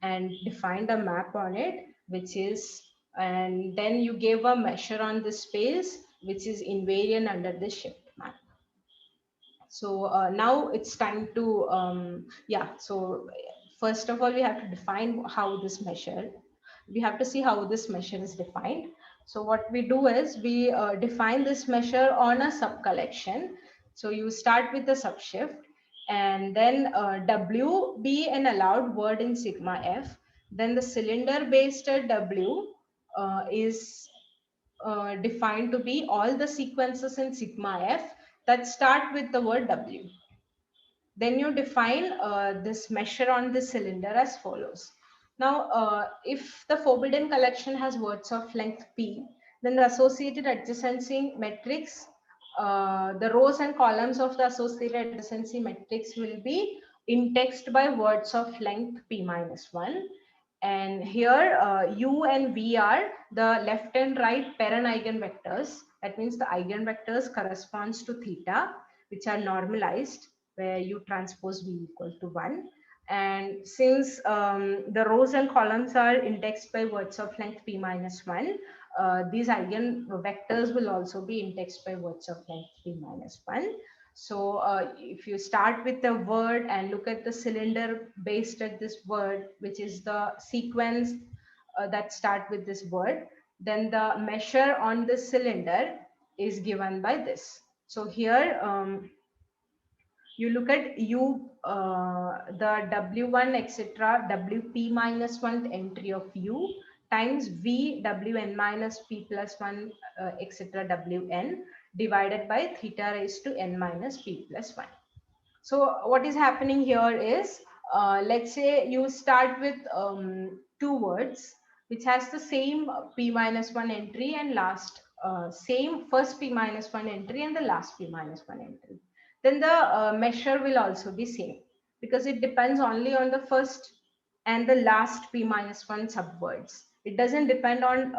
and defined a map on it, which is, and then you gave a measure on the space, which is invariant under the shift map. So now it's time to, so first of all, we have to define how this measure, we have to see how this measure is defined. So what we do is we define this measure on a subcollection. So you start with the subshift, and then W be an allowed word in sigma F. Then the cylinder based W is defined to be all the sequences in sigma F that start with the word W. Then you define this measure on the cylinder as follows. Now, if the forbidden collection has words of length P, then the associated adjacency matrix, the rows and columns of the associated adjacency matrix will be indexed by words of length P minus 1. And here U and V are the left and right Perron eigenvectors. That means the eigenvectors corresponds to theta, which are normalized, where U transpose V equal to 1. And since the rows and columns are indexed by words of length p minus 1, these eigenvectors will also be indexed by words of length p minus 1. So if you start with the word and look at the cylinder based at this word, which is the sequence that start with this word, then the measure on the cylinder is given by this. So here, you look at U, the W1, etc., WP minus 1 entry of U times V, Wn minus P plus 1, etc., Wn divided by theta raised to n minus P plus 1. So what is happening here is, let's say you start with two words which has the same P minus 1 entry and last, same first P minus 1 entry and the last P minus 1 entry. Then the measure will also be same, because it depends only on the first and the last P minus 1 subwords. It doesn't depend on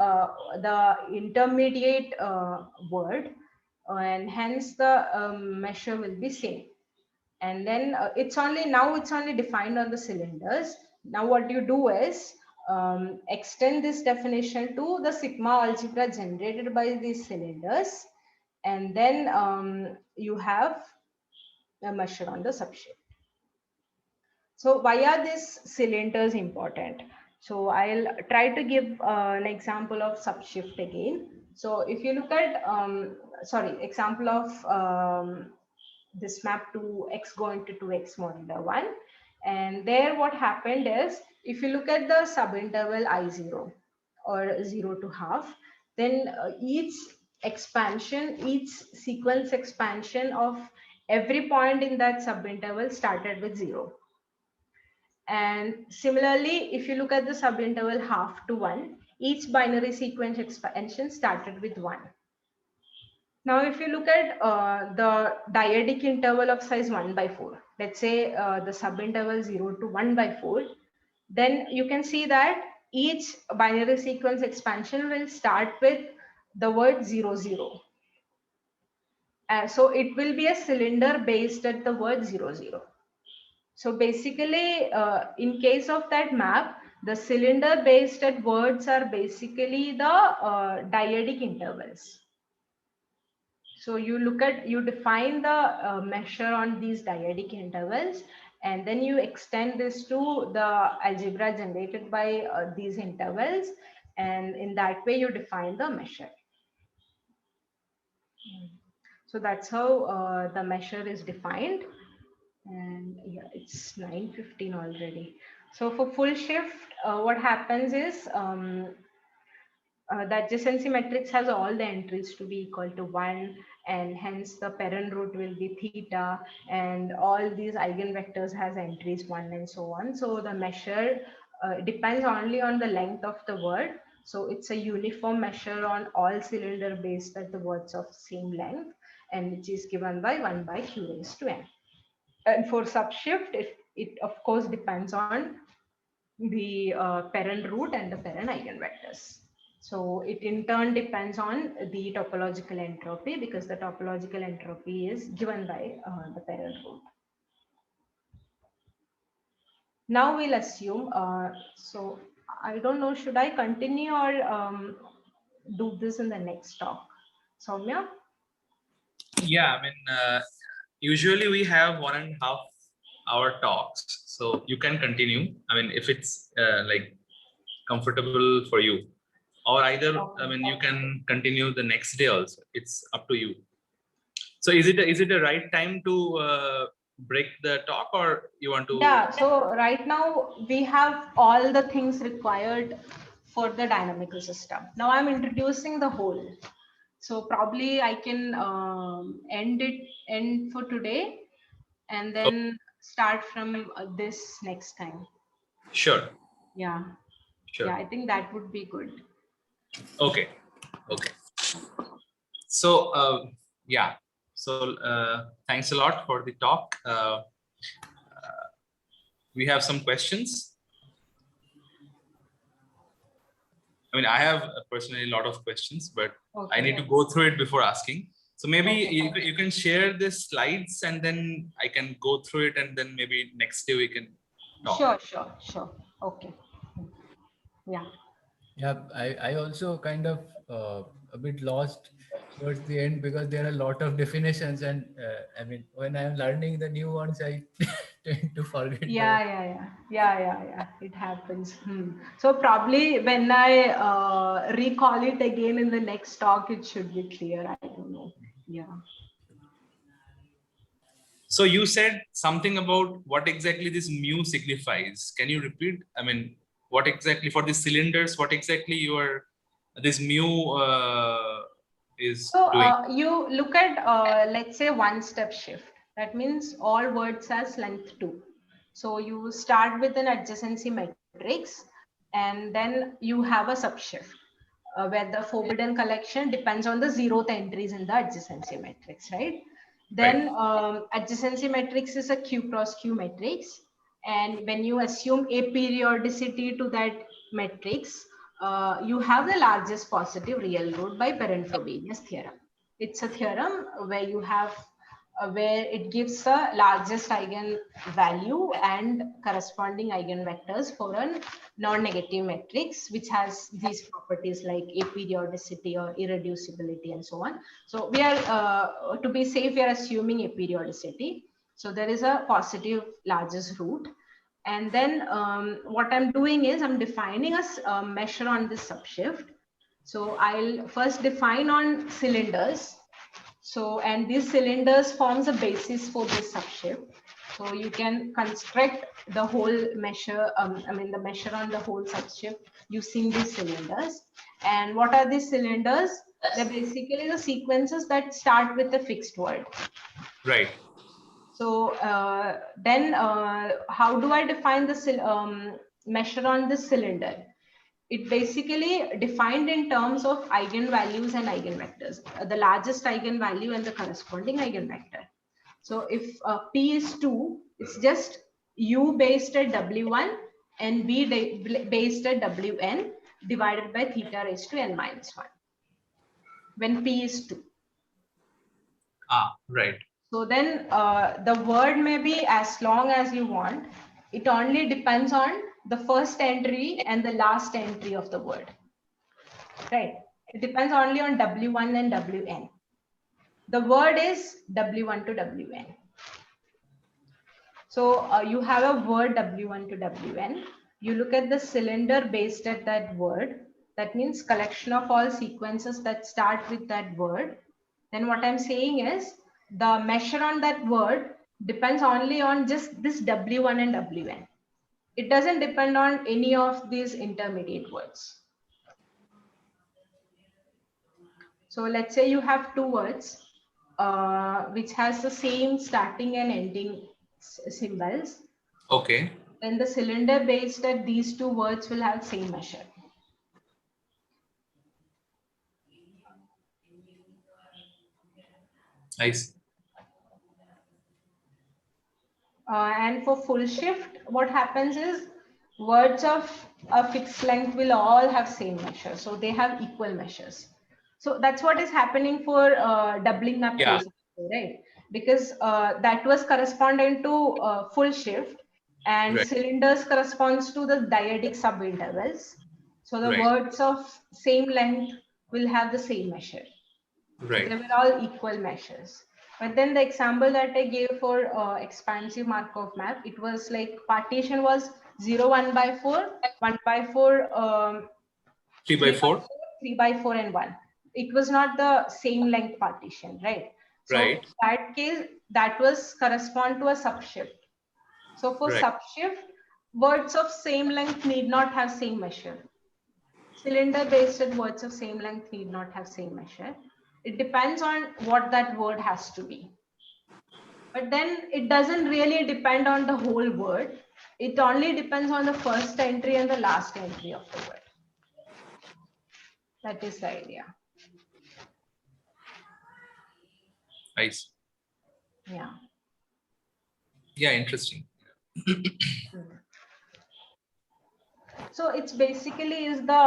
the intermediate word, and hence the measure will be same. And then it's only defined on the cylinders. Now what you do is extend this definition to the sigma algebra generated by these cylinders, and then you have a measure on the subshift. So why are these cylinders important? So I'll try to give an example of subshift again. So if you look at example of this map to x going to 2x modular 1, and there what happened is, if you look at the subinterval I0 or 0 to half, then each sequence expansion of every point in that subinterval started with 0. And similarly, if you look at the subinterval half to 1, each binary sequence expansion started with 1. Now, if you look at the dyadic interval of size 1 by 4, let's say the subinterval 0 to 1 by 4, then you can see that each binary sequence expansion will start with the word 0, 0. So it will be a cylinder based at the word 0, 0. So basically, in case of that map, the cylinder based at words are basically the dyadic intervals. So you define the measure on these dyadic intervals, and then you extend this to the algebra generated by these intervals, and in that way you define the measure. So that's how the measure is defined. And yeah, it's 9:15 already. So for full shift, what happens is the adjacency matrix has all the entries to be equal to 1, and hence the parent root will be theta, and all these eigenvectors has entries 1 and so on. So the measure depends only on the length of the word. So it's a uniform measure on all cylinder based at the words of same length, and which is given by 1 by q raised to n. And for subshift, it of course depends on the parent root and the parent eigenvectors. So it in turn depends on the topological entropy, because the topological entropy is given by the parent root. Now we'll assume, so I don't know, should I continue or do this in the next talk? Soumya? Yeah, I mean, usually we have 1.5 hour talks, so you can continue. I mean, if it's like comfortable for you, or either, Okay. I mean, you can continue the next day also. It's up to you. So is it a right time to break the talk, or you want to? Yeah, so right now we have all the things required for the dynamical system. Now I'm introducing the whole. So probably I can end for today, and then start from this next time. Sure. Yeah. Sure. Yeah, I think that would be good. Okay. Okay. So yeah. So thanks a lot for the talk. We have some questions. I mean, I have personally a lot of questions, but Okay. I need to go through it before asking. So maybe Okay. you can share the slides, and then I can go through it, and then maybe next day we can talk. Sure. Okay. Yeah. Yeah, I also kind of a bit lost towards the end because there are a lot of definitions, and I mean, when I'm learning the new ones, I tend to forget the old. Yeah. It happens. So probably when I recall it again in the next talk, it should be clear. I don't know. Yeah. So you said something about what exactly this mu signifies. Can you repeat? I mean, what exactly for the cylinders? What exactly this mu is So doing? you look at, let's say, one step shift. That means all words has length 2. So you start with an adjacency matrix, and then you have a subshift where the forbidden collection depends on the 0th entries in the adjacency matrix, right? Right. Then adjacency matrix is a Q cross Q matrix. And when you assume a periodicity to that matrix, you have the largest positive real root by Perrin-Frobenius theorem. It's a theorem where you have where it gives a largest eigen value and corresponding eigenvectors for a non-negative matrix, which has these properties like aperiodicity or irreducibility and so on. So we are, to be safe, we are assuming aperiodicity. So there is a positive largest root. And then what I'm doing is I'm defining a measure on this subshift. So I'll first define on cylinders. So, and these cylinders forms a basis for this subshift. So you can construct the whole measure, the measure on the whole subshift using these cylinders. And what are these cylinders? They're basically the sequences that start with a fixed word. Right. So then how do I define the measure on this cylinder? It basically defined in terms of eigenvalues and eigenvectors, the largest eigenvalue and the corresponding eigenvector. So if P is 2, it's just U based at W1 and V based at Wn divided by theta raised to n minus 1 when P is 2. Right. So then the word may be as long as you want. It only depends on the first entry and the last entry of the word. Right. It depends only on W1 and Wn. The word is W1 to Wn. So you have a word W1 to Wn. You look at the cylinder based at that word. That means collection of all sequences that start with that word. Then what I'm saying is the measure on that word depends only on just this W1 and Wn. It doesn't depend on any of these intermediate words. So let's say you have two words which has the same starting and ending symbols. Okay. Then the cylinder based at these two words will have same measure. I see. And for full shift, what happens is words of a fixed length will all have same measure. So they have equal measures. So that's what is happening for doubling up Yeah. case, right? Because that was corresponding to full shift, and Right. cylinders corresponds to the dyadic subintervals. So the Right. words of same length will have the same measure. Right. So they were all equal measures. But then the example that I gave for expansive Markov map, it was like partition was 0, 1 by 4, 1 by 4, 3 by 4. 3 by 4 and 1. It was not the same length partition, right? So Right. that case, that was correspond to a subshift. So for Right. subshift, words of same length need not have same measure. Cylinder based words of same length need not have same measure. It depends on what that word has to be. But then it doesn't really depend on the whole word. It only depends on the first entry and the last entry of the word. That is the idea. Nice. Yeah. Yeah, interesting. So it's basically is the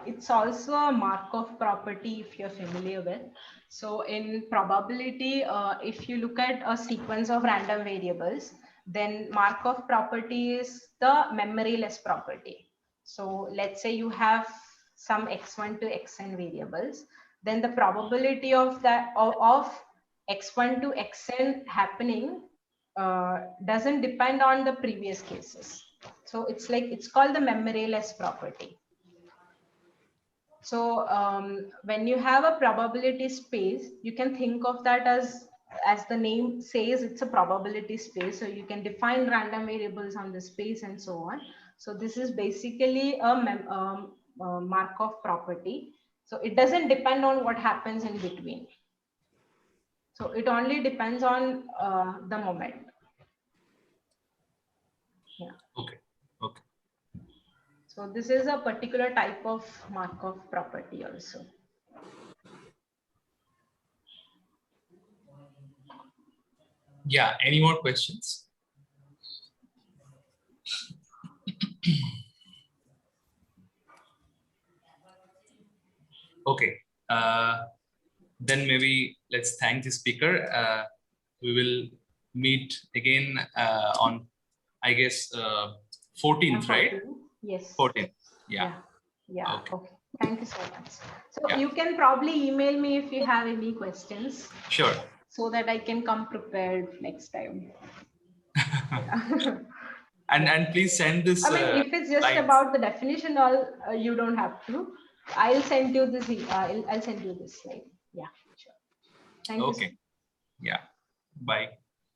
it's also a Markov property if you're familiar with. So in probability, if you look at a sequence of random variables, Then Markov property is the memoryless property. So let's say you have some x1 to xn variables, then the probability of that of x1 to xn happening doesn't depend on the previous cases. So it's like, it's called the memoryless property. So when you have a probability space, you can think of that as the name says, it's a probability space. So you can define random variables on the space and so on. So this is basically a Markov property. So it doesn't depend on what happens in between. So it only depends on the moment. Yeah. Okay. Okay. So this is a particular type of Markov property also. Yeah. Any more questions? Okay. Then maybe let's thank the speaker. We will meet again on, I guess, 14th, right? Yes. 14th. Yeah. Yeah. Okay. Okay. Thank you so much. So Yeah. you can probably email me if you have any questions, Sure. so that I can come prepared next time. Yeah. And please send this. I mean, if it's just slides. about the definition, all you don't have to. I'll send you this. I'll send you this slide. Yeah. Sure. Thank you. Okay. Yeah. Bye.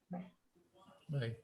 Bye. Bye.